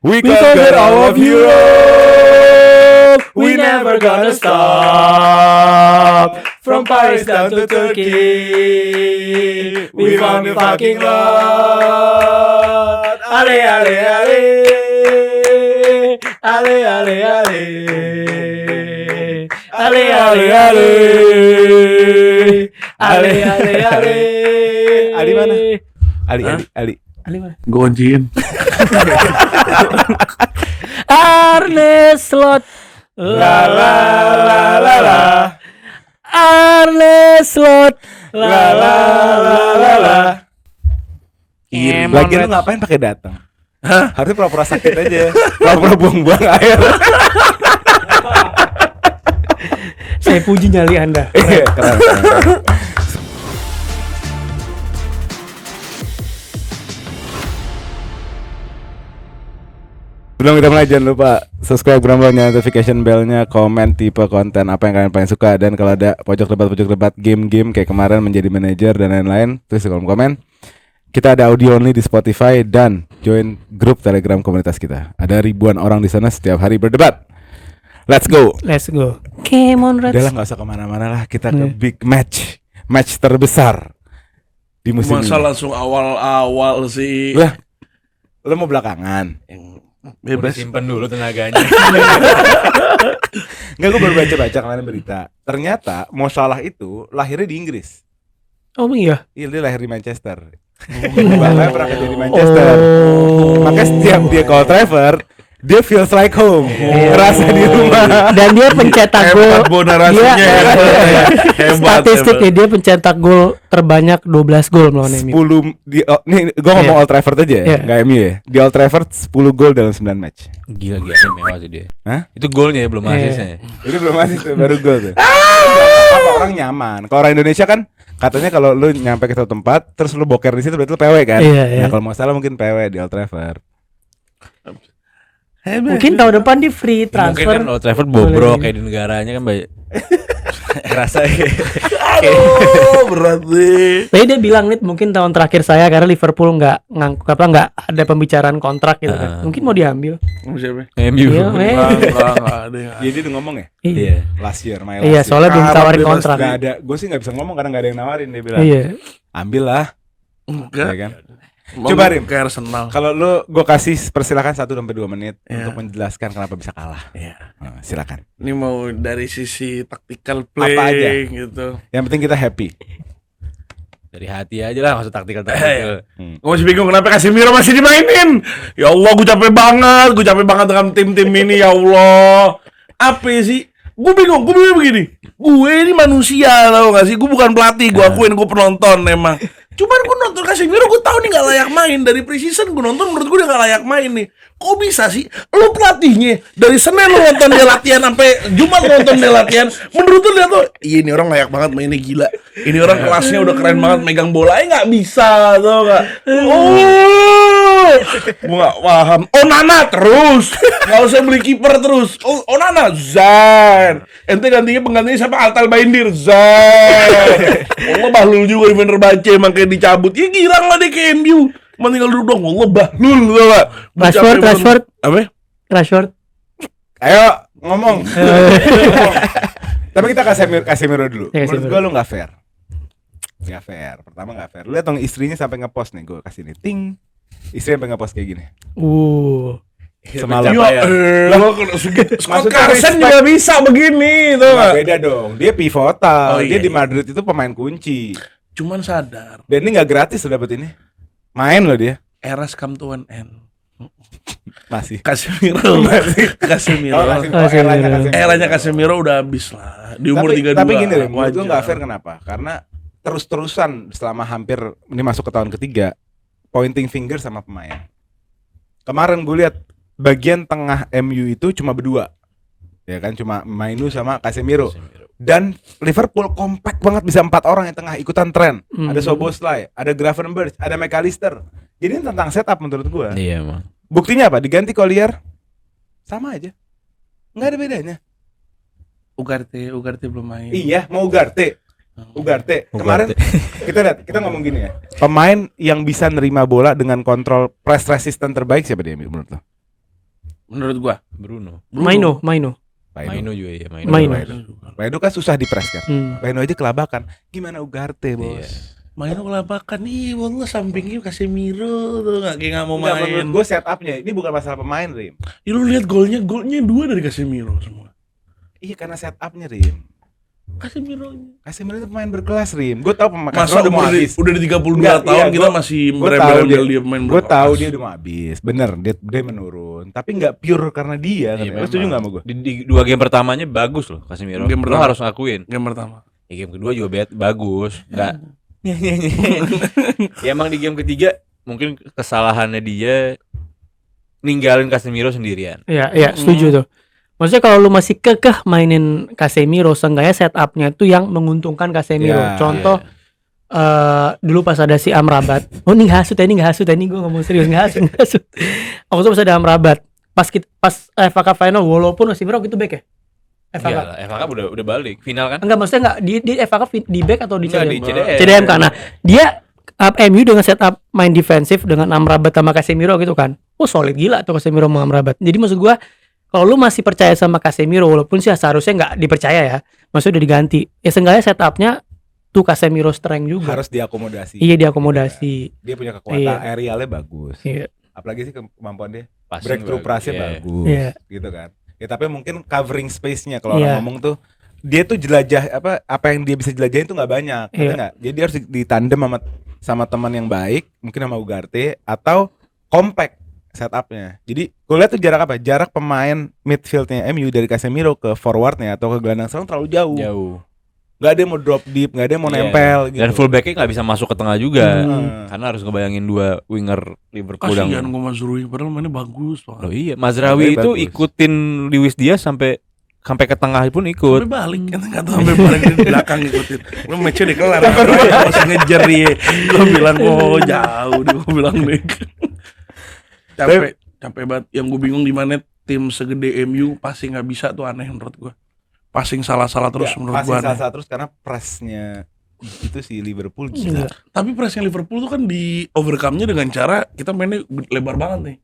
We conquer all of Europe. We never gonna stop. From Paris down to Turkey, we found the fucking Lord. Ale ale ale, ale ale ale, ale ale ale, ale ale ale. Ali mana? Ali mana? Gue kunciin. Arne Slot, La la la la la. Arne Slot, La la la la la. Emon Lagi lu Red. ngapain pakai datang? Hah? Harusnya pura-pura sakit aja. Pura-pura buang-buang air. Saya puji nyali Anda. Keren. Sebelum kita mulai jangan lupa subscribe, nyalain notification bell-nya, komen tipe konten apa yang kalian paling suka, dan kalau ada pojok debat game-game kayak kemarin menjadi manajer dan lain-lain, tulis di kolom komen. Kita ada audio only di Spotify dan join grup Telegram komunitas kita. Ada ribuan orang di sana setiap hari berdebat. Let's go. Let's go. Emon Red. Udah lah, nggak usah kemana-mana lah, kita ke big match terbesar di musim Masa ini. langsung awal-awal sih. Lah, lo mau belakangan? Bebas. Simpen dulu tenaganya. Enggak, gue baru baca kemarin berita. Ternyata Mo Salah itu lahirnya di Inggris. Oh iya. Iya, dia lahir di Manchester. Bapaknya pernah kerja di Manchester. Oh. Makanya setiap dia ke Old Trafford, dia feels like home. Ngerasa di rumah. Dan dia pencetak gol. Hebat bu narasinya. Hebat. Statistiknya dia pencetak gol terbanyak 12 gol melawan MU. 10 di nih gue ngomong Iya. Old Trafford aja ya, Iya. enggak MU ya. Di Old Trafford 10 gol dalam 9 match. Gila mewah sih dia. Hah? Itu golnya ya, belum Iya. asisnya. Itu belum masih tuh, baru gol tuh. Apa orang nyaman. Kalau orang Indonesia kan katanya kalau lu nyampe ke satu tempat terus lu boker di situ berarti lu PW kan? Iya, iya. Nah, kalau mau salah mungkin PW di Old Trafford. Mungkin tahun depan di free Mungkin transfer. kan Old Trafford Boleh. bobrok kayak di negaranya kan banyak. Rasanya Oh berat sih. Tapi dia bilang nih mungkin tahun terakhir saya karena Liverpool nggak ada pembicaraan kontrak gitu kan. Mungkin mau diambil. Siapa? MU. Iya, Enggak ada. Jadi dia udah ngomong ya? Iya. Last year, my last Iya, year. soalnya belum Harap tawarin bebas kontrak. Gak ada, gue sih gak bisa ngomong karena gak ada yang nawarin. Dia bilang, Iya. ambil lah, Enggak. ya kan? Mau Coba, Rim. ke Arsenal. Kalau lu, gue kasih persilakan 1-2 menit Iya. untuk menjelaskan kenapa bisa kalah. Iya. Nah, silakan. Ini mau dari sisi tactical play Apa aja? gitu. Yang penting kita happy. Dari hati aja lah, maksud taktikal. Gue masih bingung kenapa Casemiro masih dimainin. Ya Allah, gue capek banget dengan tim-tim ini, ya Allah. Apa sih? Gue bingung begini. Gue ini manusia, tau gak sih? Gue bukan pelatih, gue akuin gue penonton emang. Cuman gue nonton Casemiro, gue tahu nih gak layak main. Dari pre-season gue nonton, menurut gue dia gak layak main nih. Kok bisa sih? Lu pelatihnya dari Senin lu nonton dia latihan sampai Jumat lu nonton dia latihan. Menurut lu dia tuh, iya ini orang layak banget mainnya, gila. Ini orang kelasnya udah keren banget, megang bolanya gak bisa, tau gak? Oh, gue gak paham. Onana terus, gak usah beli kiper terus. Onana, Zain. Ente gantinya penggantinya siapa? Altal Baindir, Zain. Allah Bahlul juga di Fenerbahce, emang kayak dicabut. Ya gila gak deh ke MU. Cuma tinggal duduk dong, Allah Bahlul, tau gak? Rashford. Apa? Rashford. Ayo, ngomong. Tapi kita Casemiro dulu. Ya, Menurut Casemiro. gue lu gak fair. Gak fair, pertama gak fair. Lu liat dong istrinya sampai ngepost nih, gue kasih nih, ting. Istri sampai ngepost kayak gini. Semalam. Ya, Scott Carson respect. juga bisa begini, tau Nggak, gak? beda dong, dia pivotal. Oh, Dia iya, di iya. Madrid itu pemain kunci. Cuman sadar, Dan ini gak gratis lo dapet ini. Main loh dia. eras come to an end. Masih. Casemiro. Casemiro. Eranya Casemiro udah habis lah. Di umur 32. Tapi gini deh, menurut gue wajar. gak fair kenapa? Karena terus-terusan selama hampir ini masuk ke tahun ketiga, pointing finger sama pemain. Kemarin gue lihat bagian tengah MU itu cuma berdua, ya kan, cuma Mainu sama Casemiro. Dan Liverpool kompak banget, bisa 4 orang yang tengah ikutan tren. Ada Szoboszlai, ada Gravenberch, ada McAllister. Jadi ini tentang setup menurut gue. Iya emang. Buktinya apa? Diganti Collier, sama aja, nggak ada bedanya. Ugarte belum main. Iya, mau Ugarte. Kemarin kita ngomong gini ya. Pemain yang bisa nerima bola dengan kontrol press resistant terbaik siapa dia menurut lo? menurut gua. Bruno. Maino. Maino juga ya, Maino. Maino kan susah dipres kan. Hmm. Maino aja kelabakan. Gimana Ugarte, Bos? Iya. Maino kelabakan nih, wallah sampingnya Casemiro tuh kayak nggak mau Enggak, main. menurut gue setupnya ini bukan masalah pemain, Rim. Ya, lu lihat golnya 2 dari Casemiro semua. Iya karena setupnya, Rim. Casemiro Casemiro itu pemain berkelas, Rim. Gue tahu pemain masa udah mau habis. udah di 32 Enggak, tahun iya, kita gua- masih Gue tahu merembel-rembel dia pemain Gue berkelas. tahu dia udah mau habis. Bener, dia menurun. Tapi nggak pure karena dia. Iya, Kan? Lo setuju memang. nggak sama gue? Di 2 game pertamanya bagus loh Casemiro. Game Lo pertama. harus ngakuin. Game pertama. Ya, game kedua juga bagus. Enggak. Ya emang di game ketiga mungkin kesalahannya dia ninggalin Casemiro sendirian. Iya, setuju tuh. Maksudnya kalau lu masih kekeh mainin Casemiro, seenggaknya setupnya tuh yang menguntungkan Casemiro. Iya, Contoh dulu pas ada si Amrabat. Oh ini nggak hasut, ini gue ngomong serius nggak hasut. Aku tuh pas ada Amrabat. Pas FA Cup final, walaupun Casemiro gitu back ya. FA Cup. Iya lah, FA Cup udah balik final kan? Enggak, maksudnya enggak di FA Cup di back atau di Enggak, CDM? di CDM. CDM karena dia MU dengan setup main defensif dengan Amrabat sama Casemiro gitu kan. Oh solid gila tuh Casemiro sama Amrabat. Jadi maksud gua kalau lu masih percaya sama Casemiro walaupun sih seharusnya enggak dipercaya ya. Maksudnya udah diganti. Ya seenggaknya setupnya tuh Casemiro strength juga. Harus diakomodasi. Iya diakomodasi. Dia punya kekuatan Iya. aerialnya bagus. Iya. Apalagi sih kemampuan dia. Passing Breakthrough bagus. pass-nya Iya. bagus. Iya. Gitu kan. Ya tapi mungkin covering space-nya kalau Iya. orang ngomong tuh dia tuh jelajah apa yang dia bisa jelajahin tuh nggak banyak, ngerti Iya. nggak? Jadi dia harus ditandem sama teman yang baik, mungkin sama Ugarte atau compact setupnya. Jadi gue lihat tuh jarak apa? Jarak pemain midfieldnya MU dari Casemiro ke forwardnya atau ke gelandang serang terlalu jauh. Jauh. Gak ada yang mau drop deep, gak ada yang mau Iya. nempel gitu. Dan fullbacknya nggak bisa masuk ke tengah juga. Hmm. Karena harus ngebayangin 2 winger Liverpool Kasihan yang gua Mazrui padahal mainnya bagus Loh banget. iya, Mazraoui Mazraoui itu bagus. ikutin Luis Diaz sampai ke tengah pun ikut. Sampai balik kan enggak tahu sampai balik di belakang ngikutin. Gua match udah kelar. Masih ngejar dia. Gua bilang jauh dia gua bilang nih. Capek banget. Yang gue bingung di mana tim segede MU pasti nggak bisa tuh aneh menurut gua. Passing salah-salah terus Ya, menurut pasti gua. aneh. salah terus karena pressnya itu si Liverpool gila. Iya. Tapi pressnya Liverpool tuh kan di overcome-nya dengan cara kita mainnya lebar banget nih.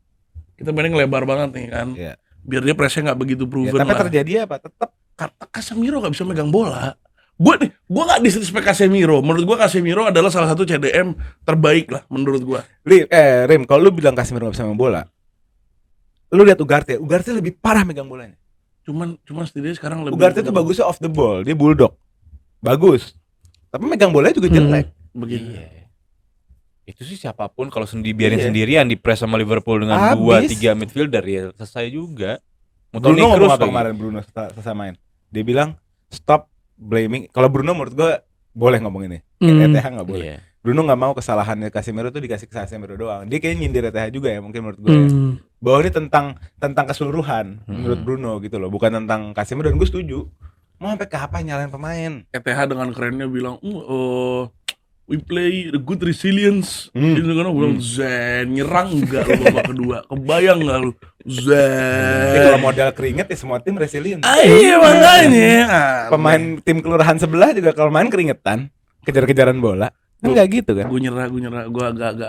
Kita mainnya ngelebar banget nih kan. Iya. Biar dia pressnya nggak begitu Ya, proven tapi lah. terjadi apa? Tetap Kata Casemiro nggak bisa megang bola. Gue nggak disrespect Casemiro. Menurut gue Casemiro adalah salah satu CDM terbaik lah menurut gue. Rim, kalau lu bilang Casemiro gak bisa main bola, lu lihat Ugarte lebih parah megang bolanya. Cuman setidaknya sekarang lebih. Ugarte tuh bagusnya off the ball, dia bulldog, bagus. Tapi megang bolanya juga jelek. Begini. Iya. Itu sih siapapun kalau biarin Iya. sendirian di press sama Liverpool dengan Habis. 2-3 midfielder ya selesai juga. Bruno Toni ngomong Kroos apa lagi. kemarin Bruno selesai main? Dia bilang stop blaming. Kalau Bruno menurut gua boleh ngomong ini. ETH nggak boleh. Iya. Bruno nggak mau kesalahannya Casemiro tuh dikasih ke Casemiro doang. Dia kayaknya nyindir ETH juga ya mungkin menurut gua. Ya. Bahwa ini tentang keseluruhan menurut Bruno gitu loh, bukan tentang Casemiro. Dan gue setuju. Mau sampai kapan nyalain pemain? ETH dengan kerennya bilang, we play the good resilience. Hmm. Itu kan bilang zen, nyerang enggak lu babak kedua. Kebayang enggak lu? Jadi kalau Zen. modal keringet ya semua tim resilient. Iya makanya. Pemain tim kelurahan sebelah juga kalau main keringetan, kejar-kejaran bola. Enggak gitu kan? Gue nyerah, gue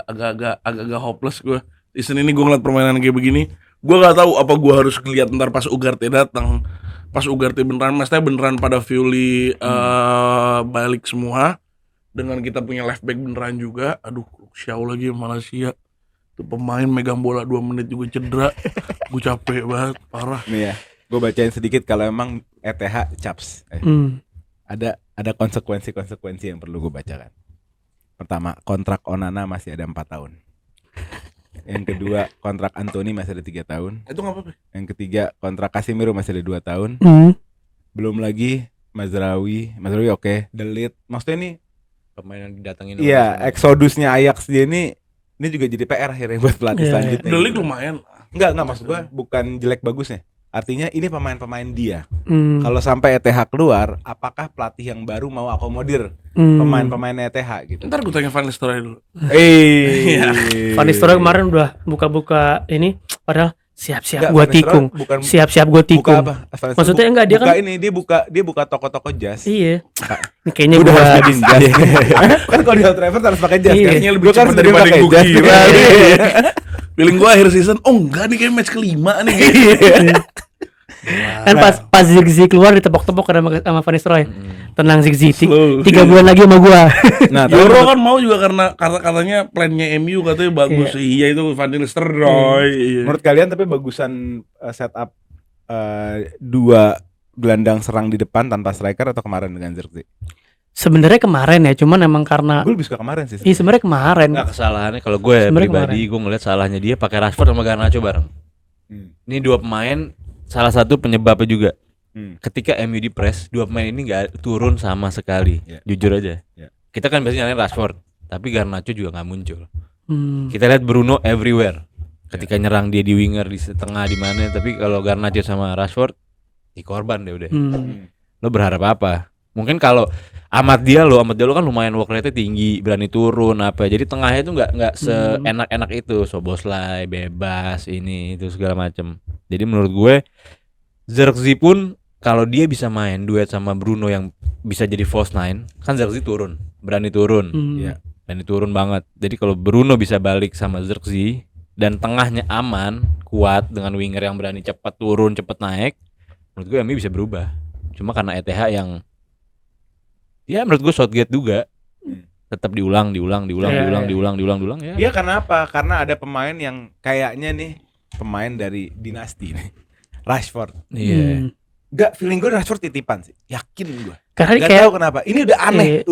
agak hopeless gue. Season ini gue ngeliat permainan kayak begini, gue gak tahu apa gue harus ngeliat ntar pas Ugarte datang, pas Ugarte beneran, maksudnya beneran pada Violi balik semua, dengan kita punya left back beneran juga. Aduh, Xiao lagi Malaysia, tuh pemain megang bola 2 menit juga cedera, gue capek banget, parah. Nih ya, gue bacain sedikit kalau emang ETH caps. Ada konsekuensi yang perlu gue bacakan. Pertama, kontrak Onana masih ada 4 tahun. Yang kedua, kontrak Anthony masih ada 3 tahun. Itu nggak apa-apa. Yang ketiga, kontrak Casemiro masih ada 2 tahun. Belum lagi Mazraoui oke, Delete. Maksudnya ini Pemain yang didatengin. iya, exodusnya Ajax dia ini juga jadi PR akhirnya buat pelatih Iya, selanjutnya. The League gitu. lumayan. Enggak maksud gua bukan jelek bagusnya. Artinya ini pemain-pemain dia. Kalau sampai ETH keluar, apakah pelatih yang baru mau akomodir pemain-pemain ETH gitu? Ntar gue tanya Van Nistelrooy dulu. Van Nistelrooy kemarin udah buka-buka ini, padahal siap-siap Enggak, gua Van Nistelrooy tikung. bukan Siap-siap gua buka tikung. apa? Maksudnya enggak, dia buka kan- ini dia buka toko-toko jas. Iya. Ini kayaknya Udah gua harus bikin jas. Kan kalau di Old Trafford harus pakai jas Iya. kan? Kayaknya lebih Gua kan cepat sendiri daripada pakai yang gua jas. kira. Iya. Feeling gue akhir season, oh enggak nih kayak match kelima nih. Kan pas Ziggy keluar ditepok-tepok sama Van Nistelrooy. Tenang Ziggy, Slow. 3 bulan lagi sama gua. Nah, tapi Euro kan mau juga karena katanya plannya MU katanya bagus. Iya itu Van Nistelrooy. Iya. menurut kalian tapi bagusan setup dua gelandang serang di depan tanpa striker atau kemarin dengan Zirkzee? Sebenarnya kemarin ya, cuman emang karena Gue lebih suka kemarin sih. iya sebenarnya kemarin. Nggak, kesalahannya kalau gue Sebenarnya pribadi gue ngeliat salahnya dia pakai Rashford sama Garnacho bareng. Ini dua pemain salah satu penyebabnya juga. Ketika MU di press, dua pemain ini nggak turun sama sekali. Yeah. Jujur aja. Yeah. Kita kan biasanya nyalain Rashford, tapi Garnacho juga nggak muncul. Hmm. Kita lihat Bruno everywhere. Ketika nyerang dia di winger di setengah di mana, tapi kalau Garnacho sama Rashford di korban deh udah. Lo berharap apa? Mungkin kalau Amat dia lo kan lumayan work rate-nya tinggi, berani turun apa. Jadi tengahnya itu nggak seenak-enak itu, Soboslai, bebas ini itu segala macem. Jadi menurut gue Zirkzee pun kalau dia bisa main duet sama Bruno yang bisa jadi false nine, kan Zirkzee turun, berani turun. Iya. Berani turun banget. Jadi kalau Bruno bisa balik sama Zirkzee dan tengahnya aman, kuat dengan winger yang berani cepat turun, cepat naik, menurut gue MU bisa berubah. Cuma karena ETH yang ya menurut gue Southgate juga tetap diulang ya. Iya, karena apa? Karena ada pemain yang kayaknya nih pemain dari dinasti nih. Rashford. Iya. Gak, feeling gue Rashford titipan sih. Yakin gue. Karena Gak kayak tahu kenapa. Ini udah aneh.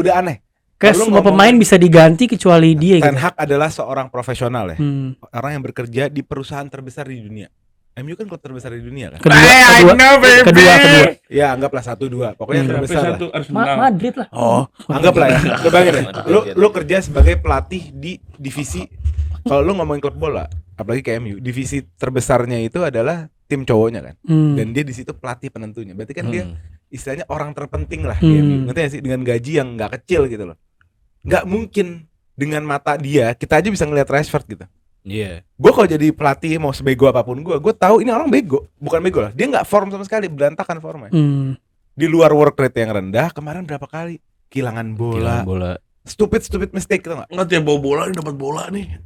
kayak Kalau lu semua ngomong- pemain bisa diganti kecuali dia Ten gitu. Hag adalah seorang profesional ya. Hmm. Orang yang bekerja di perusahaan terbesar di dunia. MU kan klub terbesar di dunia kan. Kedua. Ya anggaplah 1-2. Pokoknya yang terbesar lah. Madrid lah. Oh, anggaplah ya. Lu bayangin deh. Lu kerja sebagai pelatih di divisi. Kalau lu ngomongin klub bola, apalagi kayak MU, divisi terbesarnya itu adalah tim cowoknya kan. Dan dia di situ pelatih penentunya. Berarti kan dia istilahnya orang terpenting lah di MU. Ngerti gak sih, dengan gaji yang nggak kecil gitu loh. Nggak mungkin dengan mata dia kita aja bisa ngelihat Rashford gitu. Iya. Gue kalau jadi pelatih mau sebego apapun gue tahu ini orang bego, bukan bego lah. Dia nggak form sama sekali, berantakan formnya. Di luar work rate yang rendah, kemarin berapa kali kehilangan bola, stupid mistake tau nggak? Nggak tiap bawa bola ini dapat bola nih,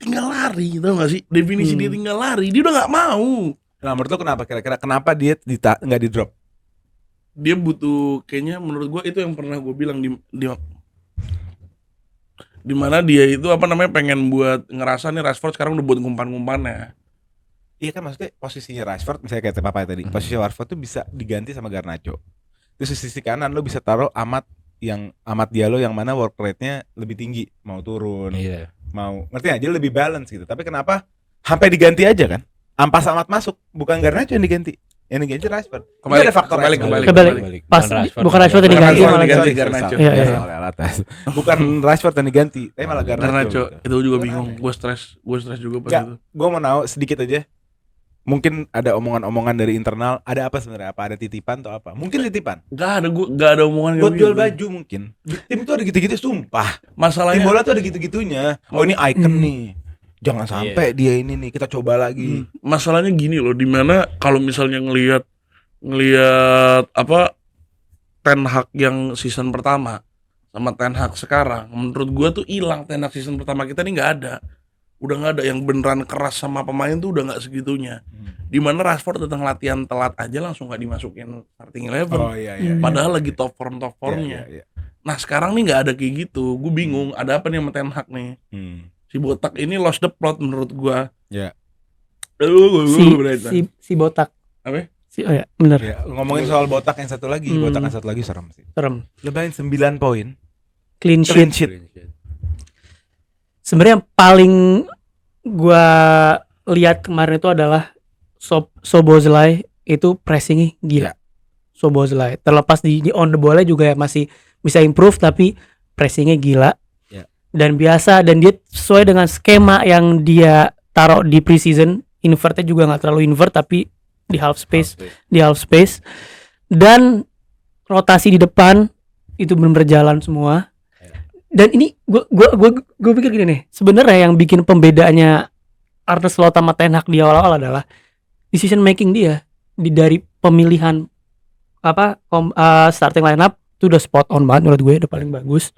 tinggal lari, tau nggak sih? Definisi dia tinggal lari, dia udah nggak mau. Nah menurut lo kenapa kira-kira kenapa dia nggak di drop? Dia butuh, kayaknya menurut gua itu yang pernah gua bilang di mana dia itu apa namanya pengen buat ngerasa nih Rashford sekarang udah buat ngumpan-ngumpannya. Iya kan, maksudnya posisinya Rashford misalnya kayak Papa tadi, posisi Rashford tuh bisa diganti sama Garnacho. Terus di sisi kanan lo bisa taruh Amat Diallo yang mana work rate-nya lebih tinggi, mau turun, mau ngerti aja lebih balance gitu. Tapi kenapa sampai diganti aja kan? Ampas Amat masuk, bukan Garnacho yang diganti. Yang diganti Rashford. Itu ada faktor X. Kembali. Pas bukan Rashford yang diganti Rashford malah diganti ganti. Garnacho. Iya. Bukan Rashford yang diganti, tapi malah Garnacho. Itu juga bingung, gue stres juga pas itu. Gue mau tahu sedikit aja. Mungkin ada omongan-omongan dari internal. Ada apa sebenarnya? Apa ada titipan atau apa? Mungkin titipan. Gak ada omongan Buat kayak jual gitu. baju mungkin. Di tim tuh ada gitu-gitu, sumpah. Tim Masalahnya bola tuh ada gitu-gitunya. Oh ini icon nih. Jangan sampai dia ini nih, kita coba lagi. masalahnya gini loh, dimana kalau misalnya ngelihat apa Ten Hag yang season pertama sama Ten Hag sekarang, menurut gua tuh hilang. Ten Hag season pertama kita nih nggak ada, udah nggak ada yang beneran keras sama pemain tuh, udah nggak segitunya. Dimana Rashford datang latihan telat aja langsung nggak dimasukin starting 11. Oh iya. Padahal lagi top formnya. Iya. Nah sekarang nih nggak ada kayak gitu, gue bingung ada apa nih sama Ten Hag nih. Si botak ini lost the plot menurut gua. Iya. Si botak. Apa? Oh ya, bener. Ya, ngomongin soal botak yang satu lagi, botak yang satu lagi serem sih. Serem. Lebain 9 poin. Clean Clean sheet. sheet. Sebenarnya yang paling gua lihat kemarin itu adalah Szoboszlai itu pressingnya gila. Szoboszlai terlepas di on the ball juga ya masih bisa improve, tapi pressingnya gila. Dan biasa, dan dia sesuai dengan skema yang dia taruh di preseason. Invertnya juga nggak terlalu invert, tapi di half space. Dan rotasi di depan itu benar-benar jalan semua. Dan ini gue pikir gini nih, sebenarnya yang bikin pembedanya Arne Slot sama Ten Hag di awal-awal adalah decision making dia dari pemilihan starting lineup itu udah spot on banget menurut gue, udah paling bagus,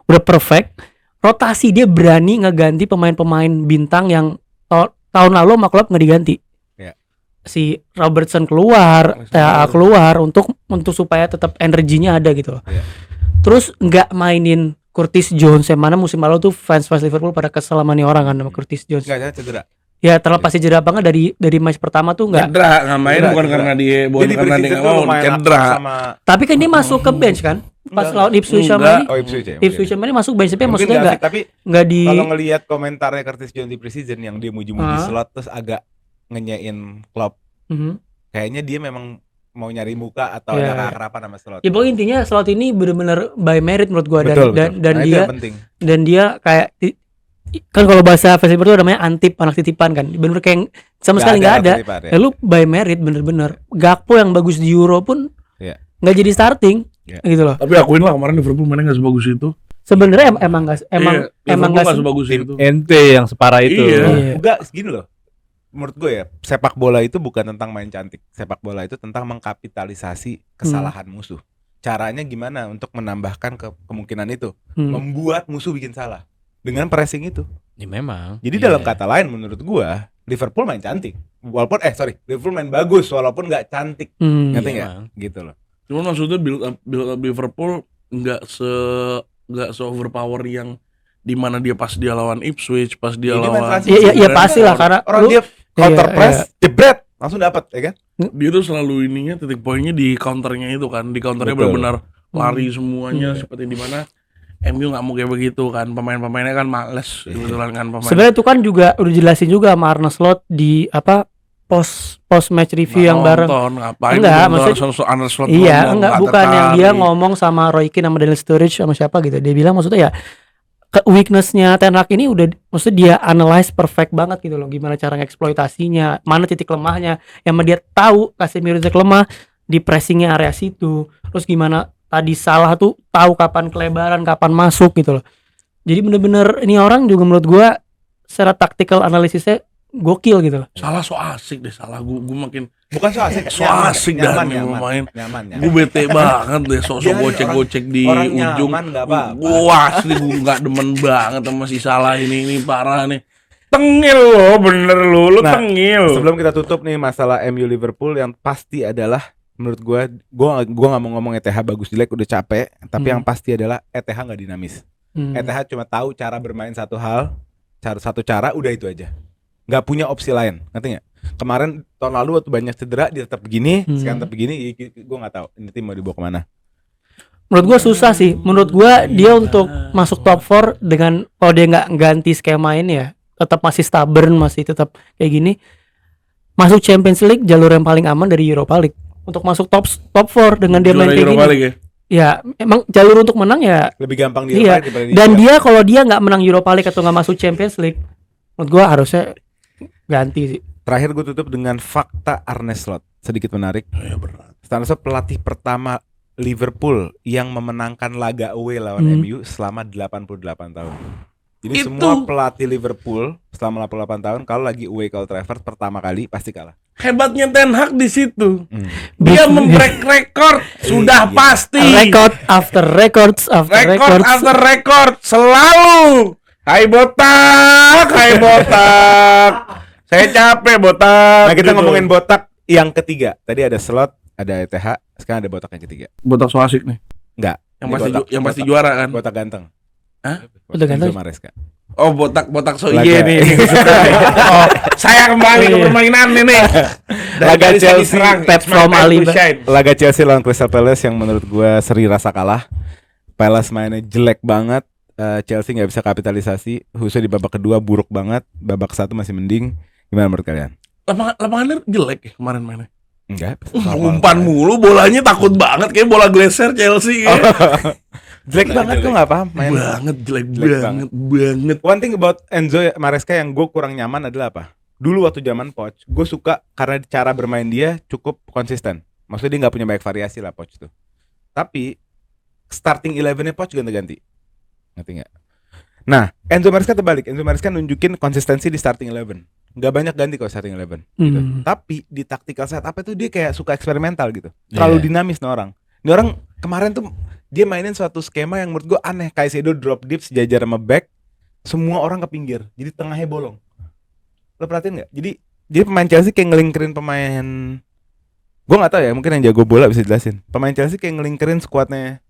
udah perfect. Rotasi dia berani ngeganti pemain-pemain bintang yang tahun lalu sama klub nggak diganti. Ya. Si Robertson keluar, TAA keluar untuk supaya tetap energinya ada gitu loh. Ya. Terus nggak mainin Curtis Jones yang mana musim lalu tuh fans Liverpool pada kesel sama nih orang kan sama Curtis Jones. Enggak, saya cedera. Ya terlepas cedera apa enggak dari match pertama tuh enggak. Cedera nggak main Cedera, bukan cedera. karena dia Jadi nggak pre-season tuh mau lumayan cedera. akrab sama Tapi kan dia masuk ke bench kan? Pas Enggak. lawan Ipswich sama Enggak. ini. Oh, Ipswich ya. Ipswich sama ini masuk bench tapi Mungkin maksudnya nggak enggak sih, tapi di kalau ngelihat komentarnya Curtis Jones di preseason yang dia muji-muji Ah. slot terus agak ngenyain Klopp, Mhm. kayaknya dia memang mau nyari muka atau Iya. ada keakraban sama slot. Ya pokoknya intinya slot ini bener-bener by merit menurut gua Betul, dan betul. Nah, itu dia yang penting. dan dia kayak kan kalau bahasa Facebook itu namanya antip anak titipan kan. Bener kayak sama sekali nggak ada. titipan, ya. Ya lu by merit bener-bener. Gakpo yang bagus di Euro pun Iya. nggak jadi starting Iya. gitu loh. Tapi akuin lah kemarin Liverpool mainnya nggak sebagus itu. Sebenarnya emang nggak Iya, Liverpool nggak nggak sebagus itu. ente yang separah itu. Iya. Iya. Enggak, segini loh. Menurut gue ya, sepak bola itu bukan tentang main cantik. Sepak bola itu tentang mengkapitalisasi kesalahan musuh. Caranya gimana untuk menambahkan kemungkinan itu? Membuat musuh bikin salah dengan pressing itu. Ya memang. Jadi Iya. dalam kata lain menurut gua, Liverpool main cantik. Walaupun Liverpool main bagus walaupun nggak cantik. Ngerti Iya, nggak? emang. Gitu loh. Cuman maksudnya build up Liverpool nggak se overpower yang dimana dia pas dia lawan Ipswich, pas dia Ini main lawan transition. Iya pasti lah karena Orang lu dia counter iya, press, jebret, langsung dapat ya kan? dia tuh selalu ininya titik poinnya di counternya itu kan, di counternya Betul. benar-benar lari semuanya Iya. seperti di mana MU nggak mau kayak begitu kan, pemain-pemainnya kan males kebetulan kan pemain. sebenarnya itu kan juga udah jelasin juga sama Arne Slot di apa post match review yang bareng. Ngapain Enggak, lu maksudnya- nonton Arne Slot Iya, ngomong, enggak nggak bukan yang dia tertarik. ngomong sama Roy Keane sama Daniel Sturridge sama siapa gitu. Dia bilang maksudnya ya weakness-nya Ten Hag ini udah maksudnya dia analyze perfect banget gitu loh. Gimana cara ngeksploitasinya, mana titik lemahnya. Yang dia tahu Casemiro titik lemah di pressingnya area situ. Terus gimana tadi salah tuh tahu kapan kelebaran, kapan masuk gitu loh. Jadi bener-bener ini orang juga menurut gua secara tactical analisisnya gokil gitu loh. Salah so asik deh, salah gua makin Bukan so asik, so asik dah nih nyaman, pemain. nyaman. Gue bete banget deh sok-sok Dia gocek-gocek di orang ujung. nyaman nggak apa-apa. Gua asli gue nggak demen banget sama si Salah ini parah nih. Tengil lo, bener lo Nah, tengil. Sebelum kita tutup nih masalah MU Liverpool yang pasti adalah menurut gua nggak mau ngomong ETH bagus jelek udah capek, tapi yang pasti adalah ETH nggak dinamis. ETH cuma tahu cara bermain satu cara udah itu aja. Nggak punya opsi lain, ngerti nggak? Kemarin tahun lalu waktu banyak cedera dia tetap begini, sekarang tetap begini, gue nggak tahu ini tim mau dibawa kemana. Menurut gua susah sih. Menurut gua dia untuk masuk top 4 dengan kalau dia nggak ganti skema ini ya, tetap masih stubborn, masih tetap kayak gini. Masuk Champions League jalur yang paling aman dari Europa League. Untuk masuk top 4 dengan dia main kayak Europa gini. League ya. Ya, emang jalur untuk menang ya. Lebih gampang di Iya. Europa daripada di Dan Liga. dia kalau dia nggak menang Europa League atau nggak masuk Champions League, menurut gua harusnya ganti sih. Terakhir gue tutup dengan fakta Arne Slot, sedikit menarik. Ya berat. Arne Slot pelatih pertama Liverpool yang memenangkan laga away lawan MU selama 88 tahun. Jadi Itu. semua pelatih Liverpool selama 88 tahun kalau lagi away ke Old Trafford pertama kali pasti kalah. Hebatnya Ten Hag di situ. Hmm. Dia membreak rekor sudah Iya. pasti. Record after records after Rekor records. after rekor selalu. Hai botak, hai botak. Saya capek botak. Nah kita gitu. ngomongin botak yang ketiga. Tadi ada Slot, ada ETH, sekarang ada botak yang ketiga. botak so asik nih. Enggak. Yang ini pasti botak- yang pasti botak- juara kan. Botak ganteng. Hah? Botak ganteng? Enzo Maresca. Oh botak so Laga. iya nih. Oh, saya kembali ke permainan ini. Laga Chelsea, Pep from Alba. Laga Chelsea lawan Crystal Palace yang menurut gua seri rasa kalah. Palace mainnya jelek banget. Chelsea nggak bisa kapitalisasi. Khususnya di babak kedua buruk banget. Babak satu masih mending. Gimana menurut kalian? Lapangannya jelek ya kemarin mainnya. Enggak. Umpan mulu, bolanya takut banget kayak bola geser Chelsea kayak. Jelek banget gue nggak paham main. Banget jelek Jelek banget. One thing about Enzo Maresca yang gue kurang nyaman adalah apa? Dulu waktu zaman Poch, gue suka karena cara bermain dia cukup konsisten. Maksudnya dia nggak punya banyak variasi lah Poch tuh. Tapi starting 11-nya Poch ganti-ganti. Ngerti nggak? Nah, Enzo Maresca terbalik. Enzo Maresca nunjukin konsistensi di starting 11. Nggak banyak ganti kok starting 11. Gitu. Tapi di tactical setup itu dia kayak suka eksperimental gitu. Terlalu dinamis nih orang. Ini orang kemarin tuh dia mainin suatu skema yang menurut gue aneh. Caicedo drop deep sejajar sama back, semua orang ke pinggir. Jadi tengahnya bolong. Lo perhatiin nggak? Jadi pemain Chelsea kayak ngelingkerin pemain. Gue nggak tahu ya, mungkin yang jago bola bisa jelasin. Pemain Chelsea kayak ngelingkerin skuadnya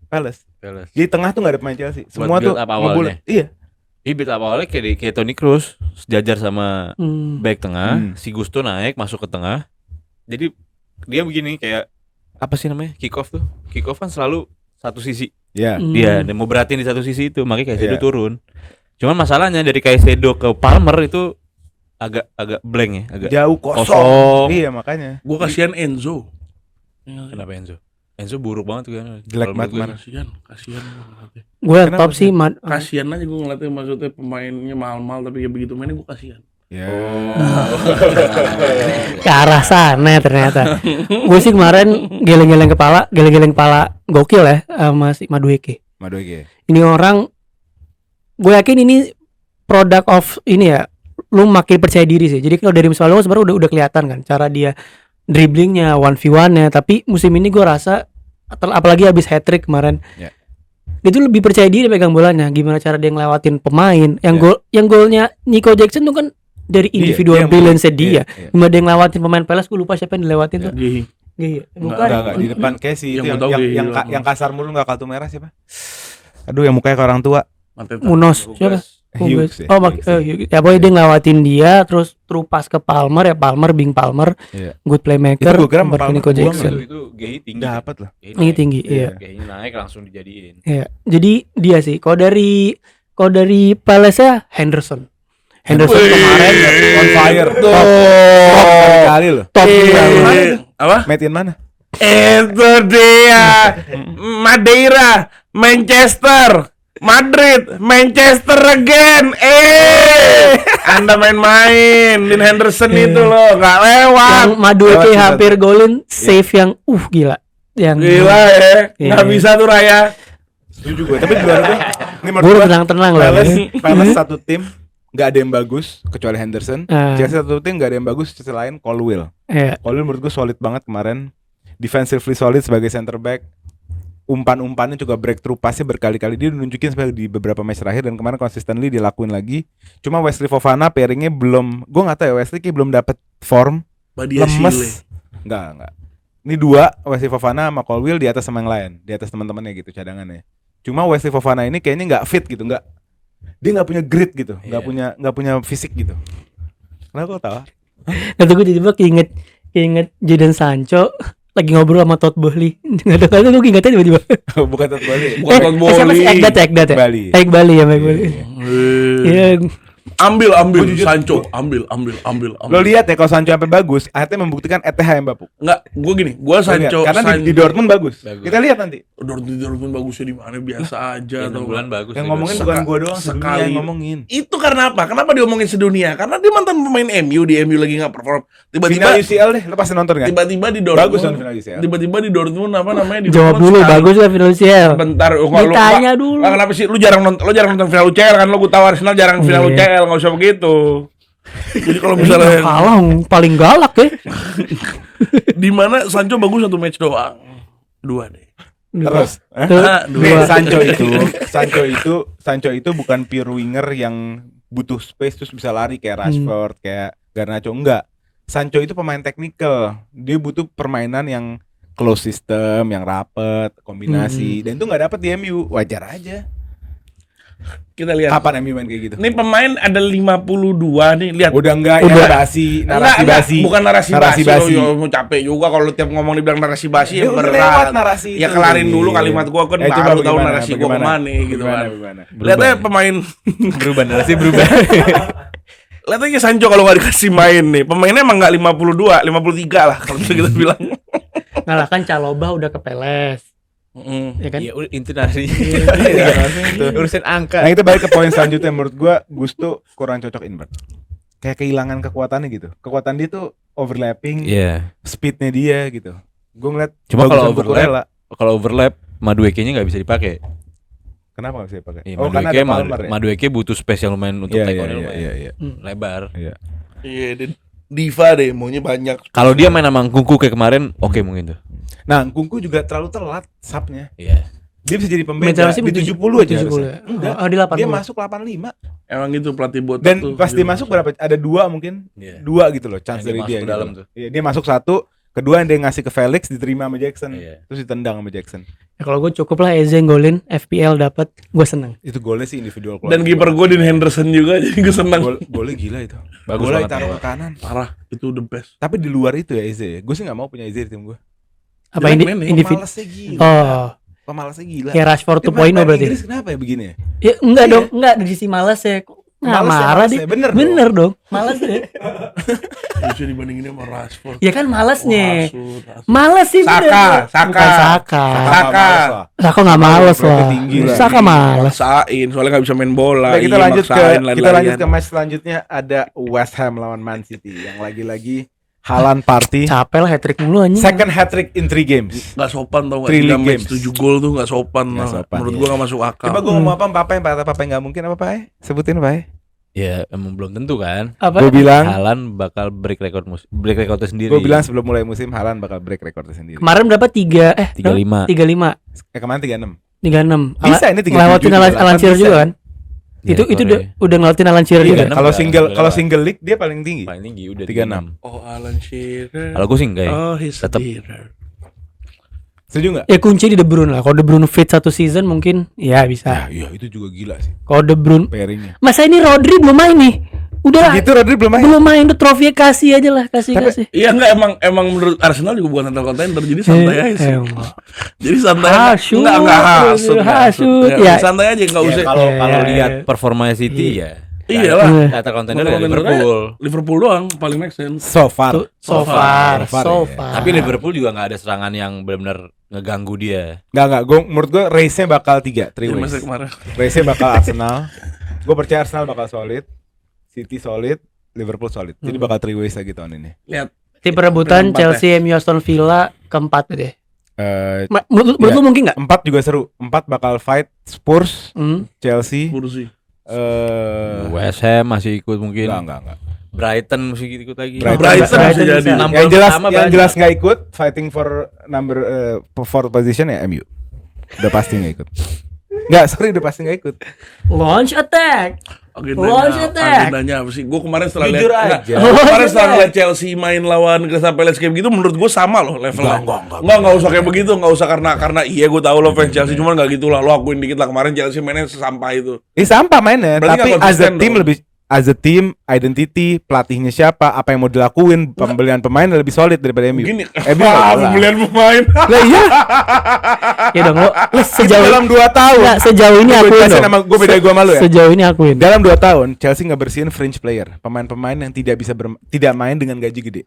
Palace. Di tengah tuh nggak ada pemain Chelsea. Semua Buat tuh build up ngebul. awalnya. Iya. Build up awalnya kayak Toni Kroos sejajar sama back tengah, Hmm. si Gusto naik masuk ke tengah. Jadi dia begini kayak apa sih namanya? Kick off tuh. Kick off kan selalu satu sisi. Iya. Dia dan mau beratin di satu sisi itu, makanya Caicedo Iya. turun. Cuman masalahnya dari Caicedo ke Palmer itu agak blank ya, agak Jauh kosong. kosong. Iya makanya. Gue kasihan Enzo. Kenapa Enzo? Enzo buruk banget tuh kan. Jelek Kalau banget menurut kemarin. Kasihan gua ngeliatnya. Gue yang Kenapa top sih Kasihan aja gue ngeliatnya, maksudnya pemainnya mahal-mahal tapi ya begitu mainnya gue kasihan. Ya. ke arah sana ternyata. Gue sih kemarin geleng-geleng kepala gokil ya sama si Madueke. Madueke. Ini orang, gue yakin ini product of ini ya, lu makin percaya diri sih. Jadi kalau dari musim lalu sebenarnya udah kelihatan kan cara dia dribblingnya, 1v1-nya. Tapi musim ini gue rasa apalagi habis hat trick kemarin, Ya. dia tuh lebih percaya diri pegang bolanya. Gimana cara dia ngelewatin pemain. Yang golnya Nico Jackson tuh kan dari individual brilliance dia. Iya. Gimana dia ngelewatin pemain Palace, gue lupa siapa yang dilewatin tuh. Gih. Iya, bukan. Enggak di depan kayak si Yang itu gua tahu yang kasar mulu enggak kartu merah siapa? Aduh yang mukanya kayak orang tua. Mateta. Munos siapa? Hughes ya. Hughes. Ya pokoknya dia ngelewatin dia, terus through pass ke Palmer ya, Bing Palmer, Iya. good playmaker. Itu gua kira sama Umber Palmer Nico buang Jackson. itu GI tinggi. Dapat lah. Ini tinggi, iya. GI naik langsung dijadiin. Iya. Jadi dia sih. Kalau dari Palace ya Henderson Wih. kemarin On fire. Tuh. Kali loh. top Apa? Metin mana? Itu dia. Madeira, Manchester, Madrid, Manchester again. Anda main-main. Dean Henderson itu loh, nggak lewat. yang Madueke Lewat hampir golin save yang gila. Yang Gila ya, nggak Iya. bisa tuh Raya. Setuju gue. Tapi menurut gue ini menurut gue gue tenang-tenang lah. Palace satu tim nggak ada yang bagus kecuali Henderson. Ah. Chelsea satu tim nggak ada yang bagus selain Colwill. Iya. Colwill menurut gue solid banget kemarin. Defensively solid sebagai center back. Umpan-umpannya juga breakthrough passnya berkali-kali dia nunjukin sebagai di beberapa match terakhir dan kemarin consistently dilakuin lagi. Cuma Wesley Fofana pairingnya belum, gue nggak tahu ya Wesley kayak belum dapet form, lemes. Enggak. Ini dua Wesley Fofana sama Colwill di atas sama yang lain, di atas teman-temannya gitu cadangannya. Cuma Wesley Fofana ini kayaknya nggak fit gitu, dia nggak punya grit gitu, nggak punya fisik gitu. Kenapa kau tahu? Nanti gue tiba-tiba keinget Jadon Sancho lagi ngobrol sama Todd Boehly. Nggak tahu gue ingetnya tiba-tiba. Bukan Todd Boehly. Bukan Todd Boehly. Siapa sih Ekdat ya? Bali. Bali ya, Mike Bali. Iya. Ambil jujur, Sancho, ambil. Lo lihat ya kalau Sancho sampai bagus, akhirnya membuktikan ETH yang bapuk. Enggak, gue gini, gue Lo lihat, Sancho karena di Dortmund bagus. Kita lihat nanti. Dortmund bagusnya di mana biasa aja. Ya, 6 bulan bagus. Yang sih, ngomongin bagus. bukan gua doang, sedunia sekali. yang ngomongin. Itu karena apa? Kenapa diomongin sedunia? Karena dia mantan pemain MU, di MU lagi nggak perform. Final Tiba-tiba UCL deh, lo pasti nonton kan? tiba-tiba di Dortmund. Bagus kan final UCL. Tiba-tiba di Dortmund apa namanya? Di Jawab Dortmund dulu, sekali. bagus ya finansial. Bentar, Ditanya dulu. Kenapa sih lu jarang nonton final UCL kan? Lu gue tahu Arsenal jarang final Iya. UCL, enggak usah begitu. Jadi kalau Yang misalnya kalah paling galak ya. di mana Sancho bagus satu match doang. 2 deh. Terus, Dua. Sancho itu bukan pure winger yang butuh space terus bisa lari kayak Rashford, kayak Garnacho, enggak. Sancho itu pemain teknikal. Dia butuh permainan yang close system, yang rapet, kombinasi. Dan itu nggak dapat di MU. Wajar aja. Kita lihat. Kapan MU main kayak gitu? Ini pemain ada 52 nih, lihat. Udah enggak Udah. ya narasi Enggak, basi. bukan narasi Narasi basi. basi. Lo mau capek juga kalau lu tiap ngomong dibilang narasi basi ya udah lewat berat. narasi Ya itu. kelarin dulu kalimat gua kan coba baru tahu bagaimana, narasi gua kemana gitu kan. Bagaimana? Lihatnya pemain Berubah narasi berubah. lihat aja Sancho kalau nggak dikasih main nih. Pemainnya emang nggak 52, 53 lah kalau bisa kita bilang. Ngalahkan Caloba udah ke Peles. Ya kan? Iya, inti narasi. Itu. Urusan angka. Nah itu balik ke poin selanjutnya, menurut gua Gusto kurang cocok invert. Kayak kehilangan kekuatannya gitu. Kekuatan dia tuh overlapping, Iya. speednya dia gitu. Gue ngeliat Cuma kalau bagusan Cucurella. Kalau overlap Madueke-nya nggak bisa dipakai. Kenapa gak bisa dipakai? Iya, Oh kan Madueke, ada Palmer ya? Madueke butuh space yang lumayan untuk Iya, take iya, on-nya iya, lumayan iya, iya. lebar. Iya, dan diva deh, maunya banyak. Kalau dia main sama Kungku kayak kemarin, oke mungkin tuh. Nah Kungku juga terlalu telat subnya. Iya. Dia bisa jadi Main pembeda Chelsea di 70 aja 70 harusnya. ya? Enggak. Oh, di 80. Dia masuk 85. Emang gitu pelatih botak Dan tuh. pas dia masuk berapa? Ada 2 mungkin. Iya. 2 gitu loh chance Yang dari dia dia masuk ke gitu dalam loh. tuh. Iya, dia masuk 1, kedua yang dia ngasih ke Felix diterima sama Jackson. Iya. Terus ditendang sama Jackson. Ya, kalau gue cukup lah Eze golin FPL dapat, gue seneng. Itu golnya sih individual. Dan kiper gue Dean Henderson juga jadi gue senang. Golnya gila itu. Bagus Bola banget, ditaruh ya. ke kanan. Parah, itu the best. Tapi di luar itu ya Eze. Gue sih nggak mau punya Eze di tim gue. Apa Jelek mainnya. individu? Pemalasnya gila. Oh, Pemalasnya gila. kayak Rashford Dia 2.0 main berarti. Inggris kenapa ya begini ya? Ya enggak Iya. dong, enggak dari sisi malas ya. Nah, Malas ya, marah malas dia. ya. Bener Bener dong. Malas deh. Bisa dibandingin sama Rashford. Ya kan malasnya. Rashford. Malas sih Saka, bener. Saka. Bukan Saka. Saka. Saka nggak males Berarti lah. tinggi lah. Saka malas. Maksain, soalnya nggak bisa main bola. Nah, kita Iya, lanjut ke maksain, kita lanjut ke lari-larian. match selanjutnya ada West Ham lawan Man City yang lagi-lagi Haaland party. Capek lah hat-trick mulu anjing. Second hat-trick in 3 games. Nggak sopan tau nggak? Three 3 league match games. 7 gol tuh nggak sopan. Nggak tau nggak? sopan, Menurut iya. gua nggak masuk akal. Coba gue ngomong apa yang nggak mungkin apa Pak? Sebutin Pak. Ya emang belum tentu kan. Apa? Gue bilang, Haaland bakal break recordnya sendiri. gue bilang sebelum mulai musim Haaland bakal break rekornya sendiri. Kemarin berapa? 35. 35. Kemarin 36. 36. Bisa ini 37, Ngelewatin Alan 38 Shearer bisa. juga kan? Ya, itu rekornya udah ngelewatin Alan Shearer Iya, juga. kan? kalau Udah, single udah kalau lewat. single league dia paling tinggi. paling tinggi udah 36. 36. Oh, Alan Shearer. Kalau gue sih enggak ya. Oh, he's Tetep. Shearer. Setuju nggak? Ya kunci di De Bruyne lah. Kalau De Bruyne fit satu season mungkin ya bisa. Iya itu juga gila sih Kalau De Bruyne, pairingnya. masa ini Rodri belum main nih. Udah lah, Gitu Rodri belum main. belum main, udah trofi kasih aja lah, kasih. Iya enggak emang menurut Arsenal juga bukan title contender jadi santai aja sih. Jadi santai aja. Hasut, Enggak hasut. hasut, Ya, ya. santai aja enggak usah. Kalau Iya. lihat performanya City ya. Iyalah. Data kontennya Bukan dari kontendernya Liverpool. Liverpool doang paling make sense. So far. So far. ya. Tapi Liverpool juga nggak ada serangan yang benar-benar ngeganggu dia. Enggak. Menurut gue race-nya bakal 3 Iya, ways. masa kemarin. Race-nya bakal Arsenal. Gue percaya Arsenal bakal solid. City solid, Liverpool solid. Jadi bakal 3 ways lagi tahun ini. Lihat. Tim perebutan Peringkat Chelsea, MU, Aston Villa keempat deh. Menurut Iya. lu mungkin nggak? 4 juga seru. 4 bakal fight Spurs, Hmm. Chelsea, Kursi. West Ham masih ikut mungkin. enggak. Brighton masih ikut lagi. Brighton bisa jadi. bisa. Enam Yang gol jelas pertama yang banyak. jelas nggak ikut fighting for number 4 position ya MU. Udah pasti nggak ikut. Nggak, sorry udah pasti nggak ikut. Launch attack. Launch attack. Agendanya apa sih? Gue kemarin setelah Jujur lihat aja. Gua kemarin Launch setelah attack. lihat Chelsea main lawan Crystal Palace kayak begitu menurut gue sama loh levelnya. Enggak usah kayak begitu, enggak usah karena iya gue tahu lo fans Chelsea cuman enggak gitulah. Lo akuin dikit lah kemarin Chelsea mainnya sesampah itu. Sampah mainnya, Berarti tapi nggak as a konsisten team dong. lebih as a team, identity, pelatihnya siapa, apa yang mau dilakuin, pembelian pemain lebih solid daripada MU. Gini, MU nggak jelas. pembelian pemain. Lah iya, Ya dong, lo itu sejauh dalam 2 tahun. Nggak, sejauh ini Gua akuin jelasin dong. sama gue beda gue malu ya. Sejauh ini akuin. Dalam 2 tahun Chelsea nggak bersihin fringe player, pemain-pemain yang tidak bisa tidak main dengan gaji gede.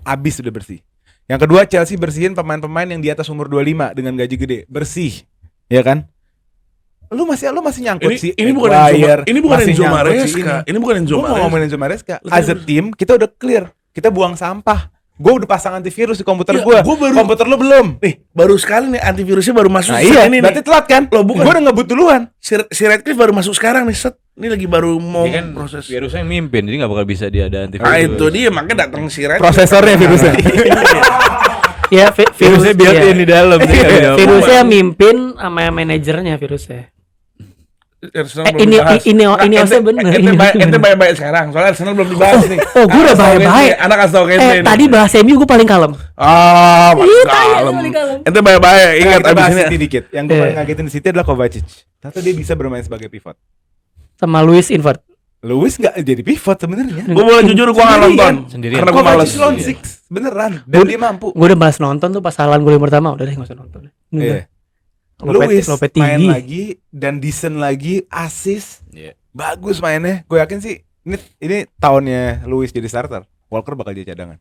Abis sudah bersih. Yang kedua Chelsea bersihin pemain-pemain yang di atas umur 25 dengan gaji gede, bersih. Ya kan? Lu masih nyangkut sih. Ini bukan Maguire, Enzo, ini bukan masih Enzo nyangkut si Maresca. Ini bukan Enzo Gue mau Maresca. ngomongin Enzo Maresca. Lu As a kan- team kita udah clear. Kita buang sampah. Gue udah pasang antivirus di komputer Iya, gue. gua baru- Komputer lu belum. Nih, baru sekali nih antivirusnya baru masuk. Nah iya, ini berarti nih. telat kan? Loh, bukan. Gue udah ngebut duluan. Si Redcliffe baru masuk sekarang nih, set. Ini lagi baru mau Dia kan proses. virusnya yang mimpin, jadi nggak bakal bisa dia ada antivirus. Ah itu dia makanya datang si Redcliffe. Prosesornya virusnya. Ya Virusnya built-in di dalam. dia nggak bisa Virusnya mimpin sama manajernya virusnya. Arsenal ini- belum dibahas. ini- Nah, ini ente- harusnya bener. Ente baik-baik sekarang, soalnya Arsenal belum dibahas nih. Gue udah Anak kasih tau baik-baik. Kente, anak kasih tau Kente nih. Tadi bahas MU gue paling kalem. Ah, Iya, kalem. paling kalem. Ente baik-baik, ingat Kita abis bahas ini. City dikit. Yang gue Iya. paling ngagetin di City adalah Kovacic. Ternyata dia bisa bermain sebagai pivot. Sama Luis invert. Lewis nggak jadi pivot sebenarnya. Gue boleh jujur gue nggak nonton. Sendirian. Karena gue males. Kovacic lawan six beneran dan dia mampu. Gue udah malas nonton tuh pas Haaland golin pertama. Udah deh gak usah nonton. Iya. Lopet Lewis main tinggi. lagi dan decent lagi, assist. Iya. Bagus mainnya. Gue yakin sih ini tahunnya Lewis jadi starter. Walker bakal jadi cadangan.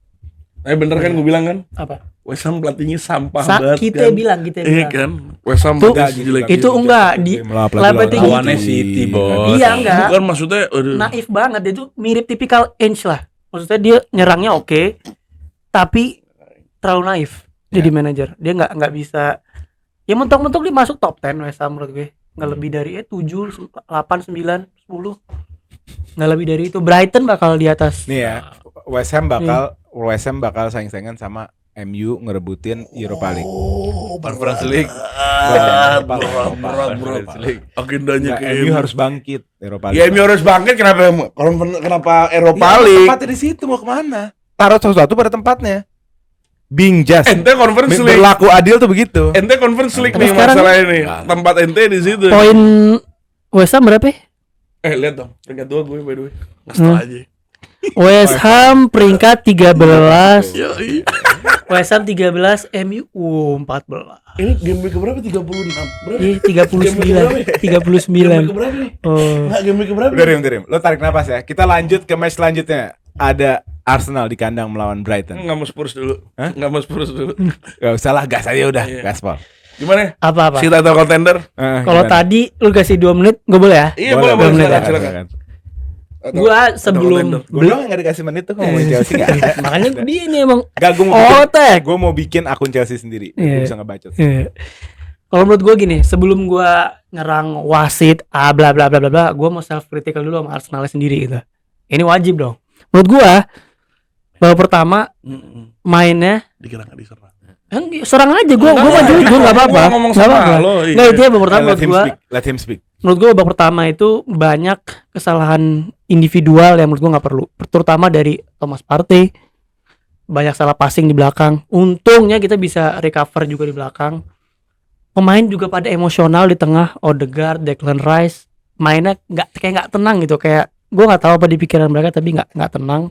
Bener kan gue bilang kan? Apa? West Ham pelatihnya sampah banget Kita kan. bilang, kita Iya bilang. kan? West Ham Tuh, pelatihnya jelek. itu enggak, di Lapetti Lawannya City, bos. Iya, enggak. Bukan maksudnya aduh. Naif banget, dia tuh mirip tipikal Ainge lah. Maksudnya dia nyerangnya oke, tapi terlalu naif jadi manajer. Dia nggak bisa. Ya mentok-mentok dia masuk top 10 West Ham menurut gue. Nggak lebih dari 7, 8, 9, 10. Nggak lebih dari itu. Brighton bakal di atas. Nih ya, West Ham bakal saing-saingan sama MU ngerebutin Europa League. Conference League. Berat, Berat. Agendanya Nggak, ke MU harus bangkit Europa Ya League. MU harus bangkit, kenapa Eropa Ya, League? tempatnya di situ mau kemana? Taruh sesuatu pada tempatnya. Bing just. Ente Conference League. Berlaku adil tuh begitu. Ente Conference League Tapi nih sekarang- masalah ini. Tempat ente di situ. Poin West Ham berapa? Lihat dong. Peringkat 2 gue by the way. Ngasih tau aja. West Ham peringkat 13. Yoi. West Ham 13, MU 14. Ini game week berapa? 36. Berapa? Iya, 39. 39. Game week berapa nih? Oh. Enggak, game week berapa? Udah Rim. Lo tarik napas ya. Kita lanjut ke match selanjutnya. Ada Arsenal di kandang melawan Brighton. Enggak mau Spurs dulu. Hah? Enggak mau Spurs dulu. Gak usah lah, gas aja udah. Iya. Gaspol. Gimana? Apa-apa? Si title contender? Kalau tadi lu kasih 2 menit, gue boleh ya? Iya, boleh silakan. Gua sebelum Gue doang yang gak dikasih menit tuh ngomongin Chelsea gak ada. makanya dia ini emang Gak, gue mau otek. gue mau bikin akun Chelsea sendiri. Iya. Gue bisa ngebacot. Iya. Kalau menurut gue gini, sebelum gue nyerang wasit, bla bla bla bla bla, gue mau self critical dulu sama Arsenal sendiri gitu. Ini wajib dong. Menurut gue, babak pertama mainnya Dikira nggak diserang. serang aja gue maju gue nggak apa-apa. Gua ngomong Nggak sama apa-apa. lo, iya. Nggak, itu ya babak pertama Let menurut him gue. speak. Let him speak. Menurut gue babak pertama itu banyak kesalahan individual yang menurut gue nggak perlu, terutama dari Thomas Partey. Banyak salah passing di belakang. Untungnya kita bisa recover juga di belakang. Pemain juga pada emosional di tengah. Odegaard, Declan Rice mainnya nggak tenang gitu, kayak gue nggak tahu apa di pikiran mereka, tapi nggak tenang.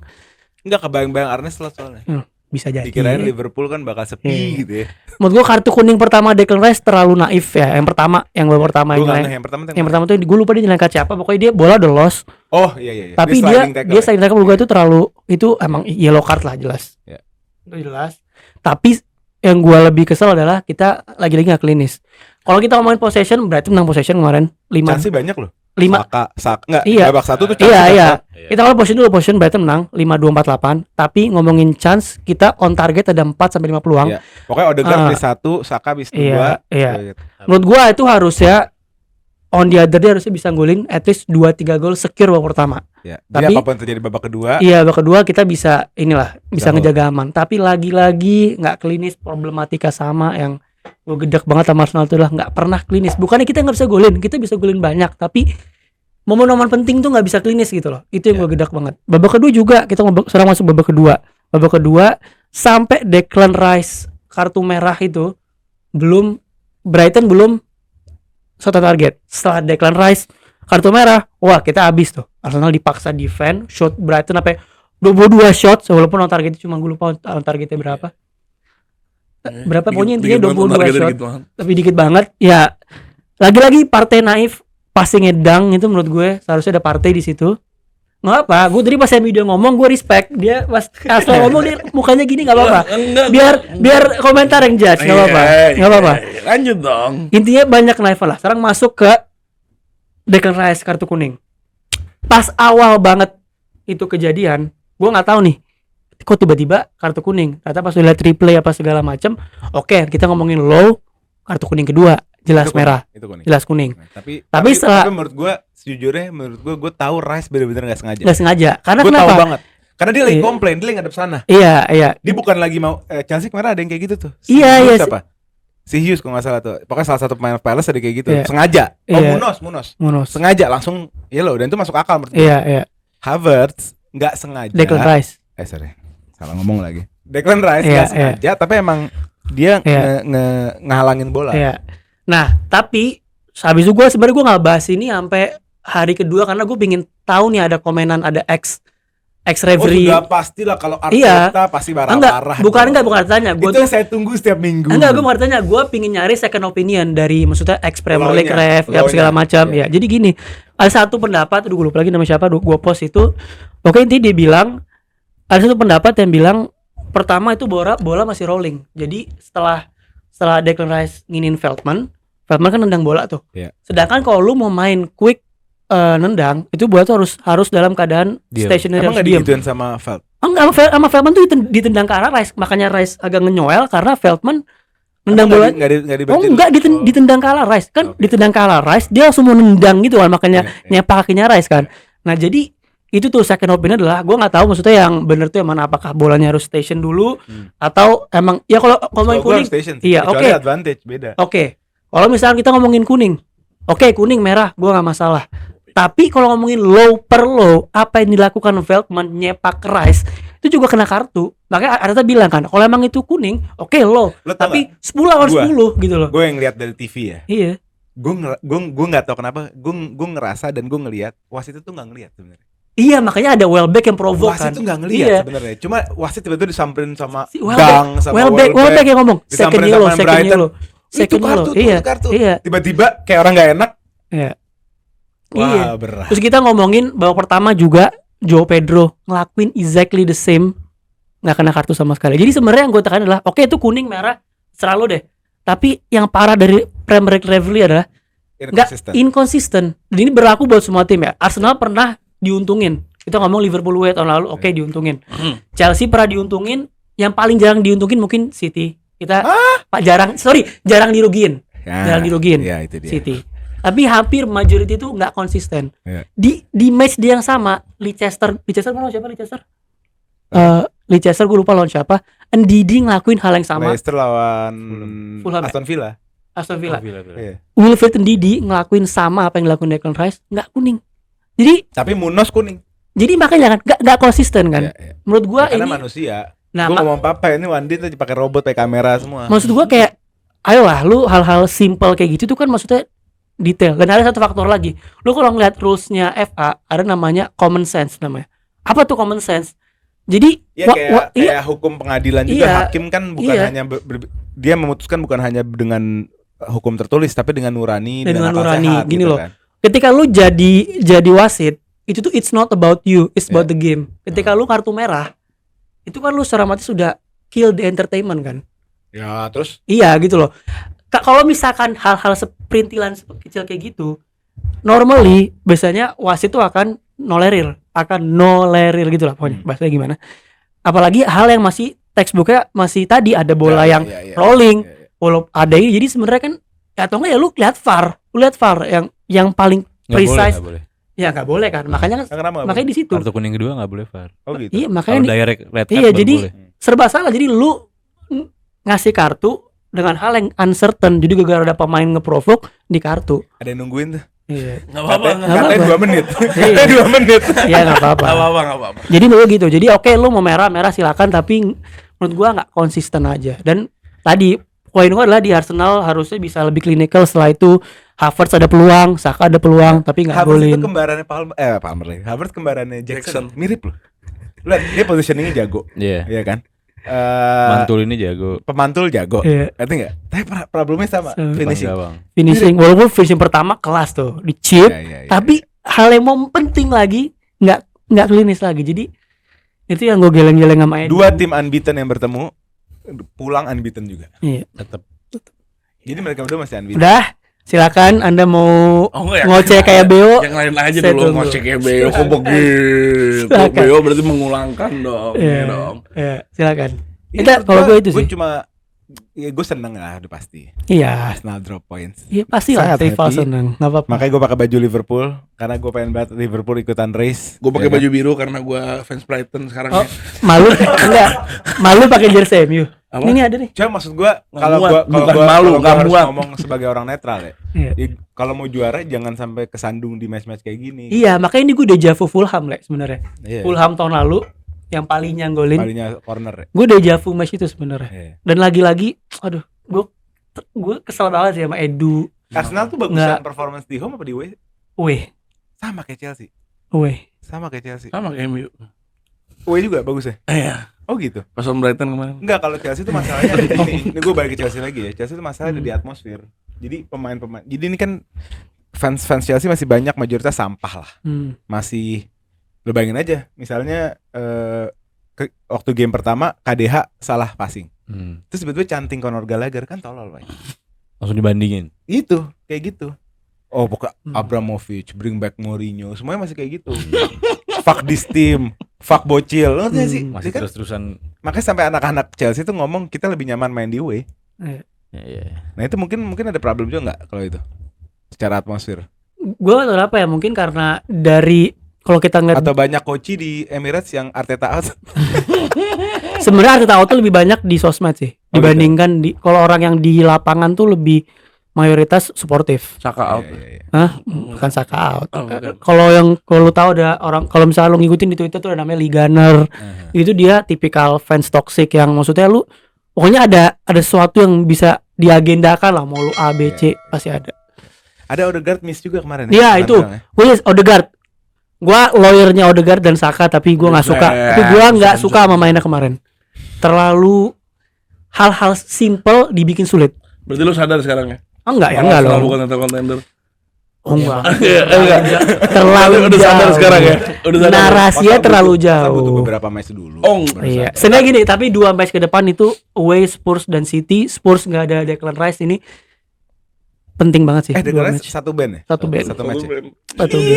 Enggak kebayang-bayang Arnes lah soalnya. Bisa jadi. Dikirain Liverpool kan bakal sepi Iya. gitu ya. Menurut gue kartu kuning pertama Declan Rice terlalu naif ya. Yang pertama, yang babak pertama Gue yang nggak yang pertama yang pertama tuh gue lupa dia nyelengkat siapa, pokoknya dia bola udah lost. Oh iya. Tapi sliding tackle dia ya? sliding tackle menurut gue itu terlalu, itu emang yellow card lah jelas. Ya. Itu jelas. Tapi yang gue lebih kesel adalah kita lagi-lagi nggak klinis. Kalau kita ngomongin possession, berarti menang possession kemarin 5 Chelsea banyak loh. 5. Saka enggak, Iya. babak satu tuh Chelsea Iya. banyak. Kita kalau possession Brighton menang 5-2-4-8, tapi ngomongin chance kita on target ada 4 sampai 5 peluang. Iya. Pokoknya Odegaard Ah. beli 1, Saka bis 2. Iya, iya. Menurut gua itu harusnya on the other day harusnya bisa golin at least 2-3 gol secure babak pertama. Ya. Jadi Tapi- apapun terjadi babak kedua, Iya, babak kedua kita bisa bisa Bisa ngejaga aman. Tapi lagi-lagi nggak klinis, problematika sama yang gue gedek banget sama Arsenal itu lah, nggak pernah klinis. Bukannya kita nggak bisa golin, kita bisa golin banyak, tapi momen-momen penting tuh nggak bisa klinis gitu loh. Itu yang gue gedek banget. Babak kedua juga kita sekarang masuk babak kedua. Babak kedua sampai Declan Rice kartu merah itu Brighton belum shot on target. Setelah Declan Rice kartu merah, wah kita habis tuh. Arsenal dipaksa defend, shot Brighton sampai 22 shot, walaupun on target cuma gue lupa on targetnya berapa. Berapa pokoknya intinya 22 shot, tapi dikit banget. Ya lagi-lagi Partey naif, passingnya dang itu menurut gue seharusnya ada Partey di situ. Nggak apa, gue tadi pas video ngomong gue respect dia, pas Arsenal ngomong dia mukanya gini nggak apa-apa. Biar komentar yang judge, nggak apa-apa, nggak apa-apa. Lanjut dong. Intinya banyak naif lah. Sekarang masuk ke Declan Rice kartu kuning. Pas awal banget itu kejadian, gue nggak tahu nih, kok tiba-tiba kartu kuning. Ternyata pas udah lihat replay apa segala macam, oke kita ngomongin low, kartu kuning kedua jelas Itu kuning, merah, itu kuning. jelas kuning. Nah, tapi setelah- menurut gua sejujurnya gue tahu Rice bener-bener gak sengaja. Nggak sengaja. Karena Gue tahu kenapa? banget. Karena dia lagi Iya. komplain, dia lagi ngadep sana. Iya. Dia bukan lagi mau Chelsea kemarin ada yang kayak gitu tuh. Iya, Hughes iya. Siapa? Si Hughes kalau nggak salah tuh. Pokoknya salah satu pemain Palace ada kayak gitu. Iya. Sengaja. Oh, Iya. Munos. Munos. Sengaja langsung yellow dan itu masuk akal menurut gue. Iya. Havertz nggak sengaja. Declan Rice. Sorry. Salah ngomong lagi. Declan Rice Iya, nggak sengaja tapi emang dia Iya. ngehalangin bola. Iya. Nah, tapi habis itu gue sebenarnya gue nggak bahas ini sampai hari kedua karena gue pingin tahu nih ada komenan, ada ex Oh referee. sudah pastilah kalau Iya. Arteta pasti Enggak, marah-marah. bukan tanya. Gue Itu yang saya tunggu setiap minggu. enggak, gue mau tanya, gue pingin nyari second opinion dari maksudnya ex Premier League Law-nya, ref, ya apa segala law-nya. macam. Iya. Ya, jadi gini, ada satu pendapat, gue lupa lagi nama siapa, gue post itu. Oke, intinya dia bilang ada satu pendapat yang bilang pertama itu bola masih rolling. Jadi setelah Declan Rice nginin Veltman kan nendang bola tuh. Iya. Sedangkan kalau lu mau main quick nendang, itu bola tuh harus dalam keadaan Diam. stationary, Emang harus nggak diam. digituin sama Veld? Enggak, sama Veltman tuh ditendang ke arah Rice, makanya Rice agak ngenyoel karena Veltman nendang bola. Oh enggak, ditendang ke arah Rice kan, Oke. ditendang ke arah Rice, dia langsung mau nendang gitu kan, makanya Iya. nyepak kakinya Rice kan. Nah jadi itu tuh second opinion adalah gue nggak tahu maksudnya yang bener tuh yang mana, apakah bolanya harus station dulu atau emang ya kalau main Gua kuning station sih. iya Kecuali oke. advantage beda. Oke, kalau misalnya kita ngomongin kuning, oke kuning merah, gue nggak masalah. Tapi kalau ngomongin low per low, apa yang dilakukan Veltman nyepak Rice itu juga kena kartu. Makanya Arteta bilang kan, kalau emang itu kuning, oke low. Lo tau Tapi 10 lawan Gua. 10 gitu loh. Gue yang lihat dari TV ya. Iya. Gue nggak tahu kenapa. Gue ngerasa dan gue ngelihat wasit itu tuh nggak ngelihat sebenarnya. Iya, makanya ada Welbeck yang provoke Wasit kan. tuh nggak ngelihat Iya. sebenarnya. Cuma wasit tiba-tiba disamperin sama Si Bang, sama Welbeck yang ngomong second Disamperin yellow, sama second Brighton. yellow. Itu Second yellow. kartu tuh, Iya. kartu. Iya. Tiba-tiba kayak orang nggak enak. Iya. Wah, Iya. berat. Terus kita ngomongin babak pertama juga Joao Pedro ngelakuin exactly the same, nggak kena kartu sama sekali. Jadi sebenarnya yang gue tekan adalah oke itu kuning merah serah lo deh. Tapi yang parah dari Premier League rivalry adalah nggak inconsistent. Dan ini berlaku buat semua tim ya. Arsenal pernah diuntungin. Kita ngomong Liverpool away tahun lalu, oke diuntungin. Chelsea pernah diuntungin. Yang paling jarang diuntungin mungkin City. Kita jarang dirugiin. Jarang dirugiin. Ya, itu dia. City. Tapi hampir majority itu nggak konsisten. Iya. Di match dia yang sama, Leicester lawan siapa Leicester? Leicester gue lupa lawan siapa. Ndidi ngelakuin hal yang sama. Leicester lawan Fulham ya? Aston Villa. Aston Villa. Iya. Wilfried Ndidi ngelakuin sama apa yang dilakuin Declan Rice, nggak kuning. Jadi Tapi Munoz kuning. makanya kan nggak konsisten kan. Iya, iya. Menurut gua Ya, karena ini manusia. nah Gue ngomong apa ini Wandi tuh pakai robot, pakai kamera semua. maksud gua kayak ayolah lu hal-hal simple kayak gitu tuh kan maksudnya detail. Dan ada satu faktor lagi. Lu kalau ngeliat rulesnya FA ada namanya common sense namanya. Apa tuh common sense? Jadi Ya iya, kayak hukum pengadilan juga, Iya. hakim kan bukan Iya. hanya dia memutuskan bukan hanya dengan hukum tertulis tapi dengan nurani Dan dengan akal nurani, sehat, gini gitu loh. kan. ketika lu jadi wasit itu tuh it's not about you, it's about the game. Ketika lu kartu merah itu kan lu secara mati sudah kill the entertainment kan. Ya, terus Iya gitu loh. Kalau misalkan hal-hal seperintilan kecil kayak gitu, normally biasanya wasit tuh akan nolerir gitu lah pokoknya. Bahasanya gimana? Apalagi hal yang masih textbooknya masih tadi ada bola yang rolling, walau ada ini. Jadi sebenarnya kan atau enggak ya lu lihat VAR yang paling precise. Nggak boleh. Ya nggak boleh kan. Makanya Kenapa? makanya di situ. Kartu kuning kedua nggak boleh VAR. Oh gitu. Iya, Kalau makanya direct red card iya, baru jadi boleh. serba salah. Jadi lu ngasih kartu dengan hal yang uncertain. Jadi gara-gara ada pemain ngeprovoke di kartu. Ada yang nungguin tuh. Iya. Nggak apa-apa, nggak apa-apa. Katanya 2 menit. Iya. 2 menit. Ya nggak apa-apa. apa-apa. Jadi menurut gitu. Jadi oke lu mau merah silakan, tapi menurut gua nggak konsisten aja. Dan tadi poin gua adalah di Arsenal harusnya bisa lebih clinical. Setelah itu Havertz ada peluang, Saka ada peluang, tapi nggak Havertz itu golin. kembarannya Palmer lagi. Havertz kembarannya Jackson. Mirip loh. Lihat dia positioningnya jago. Iya. Iya kan? Mantul ini jago. Pemantul jago. Iya. Ngerti enggak? Tapi problemnya sama Sama. finishing. Bang. Finishing, walaupun finishing pertama kelas tuh, di chip, Iya. tapi hal yang mau penting lagi nggak klinis lagi. Jadi itu yang gue geleng-geleng sama Edu. 2 tim unbeaten yang bertemu pulang unbeaten juga. Iya. Tetap. Jadi mereka berdua masih unbeaten. Udah, silakan Anda mau enggak, ngoceh kayak Beo. yang lain aja Saya dulu tunggu. ngoceh kayak Beo kok begitu. Silakan. Beo berarti mengulangkan dong. Iya, Iya dong. iya, silakan. Iya, Kita kalau gue itu gue sih. cuma ya gue seneng lah udah pasti. Iya, Arsenal drop points. iya pasti lah. Sangat Rival happy. seneng, nggak apa-apa. Makanya gue pakai baju Liverpool karena gue pengen banget Liverpool ikutan race. Gue pakai Ya kan? baju biru karena gue fans Brighton sekarang Oh, ya. malu enggak? Malu pakai jersey MU. Apa? Ini ada nih. Cuma maksud gue kalau muat, gue bukan malu, nggak harus muat. ngomong sebagai orang netral ya. Iya. Ya, kalau mau juara jangan sampai kesandung di match-match kayak gini. Iya, makanya ini gue udah Javu Fulham lah sebenarnya. Iya. Fulham tahun lalu yang paling nyanggolin. Palingnya corner ya. Gue udah Javu match itu sebenarnya. Iya. Dan lagi-lagi, aduh, gue kesel banget sih sama Edu. Arsenal tuh bagusan performance di home apa di away? Weh, Sama kayak Chelsea. weh. Sama kayak Chelsea. Sama kayak MU. Away juga bagus ya? Iya. Oh gitu. Pas lawan Brighton kemarin. Enggak, kalau Chelsea itu masalahnya ada di sini. Ini gue balik ke Chelsea lagi ya. Chelsea itu masalahnya ada di atmosfer. Jadi pemain-pemain. Jadi ini kan fans Chelsea masih banyak, mayoritas sampah lah. Masih lo bayangin aja. Misalnya waktu game pertama KDH salah passing. Terus tiba-tiba canting Conor Gallagher kan tolol, Pak. Langsung dibandingin. Itu kayak gitu. Oh, pokoknya Abramovich, bring back Mourinho, semuanya masih kayak gitu. Fuck this team, fuck bocil. Lo ngerti nggak sih? Masih Dia kan- terus-terusan. Makanya sampai anak-anak Chelsea tuh ngomong kita lebih nyaman main di away. Iya. Nah itu mungkin ada problem juga nggak kalau itu secara atmosfer? Gue gak tau apa ya, mungkin karena dari kalau kita ngeliat Atau banyak coach di Emirates yang Arteta out? sebenarnya Arteta out tuh lebih banyak di sosmed sih dibandingkan di kalau orang yang di lapangan tuh lebih mayoritas suportif. Saka out. Iya. Hah? Bukan Saka out. Oh, bukan. Kalau lu tahu ada orang, kalau misalnya lu ngikutin di Twitter tuh ada namanya Liganer. Itu dia tipikal fans toxic yang maksudnya lu pokoknya ada sesuatu yang bisa diagendakan lah, mau lu A B C pasti ada. Ada Odegaard miss juga kemarin. Iya ya? itu. Bilang, ya. Yes, Odegaard. Gua lawyernya Odegaard dan Saka tapi gua nggak suka. Tapi gua nggak suka sama mainnya kemarin. Terlalu hal-hal simple dibikin sulit. Berarti lu sadar sekarang ya? Oh enggak ya, Kalau enggak Arsenal loh. bukan title contender. Oh enggak. Enggak. Terlalu Udah sadar jauh. sekarang ya? Udah sadar. Narasinya Masa terlalu butuh- masa butuh jauh. beberapa match dulu. Oh, baru Iya. sadar. Sebenarnya gini, tapi 2 match ke depan itu away Spurs dan City. Spurs nggak ada Declan Rice, ini penting banget sih. The 2 Gunners match. satu band ya? Satu band. Satu match ya? Satu band.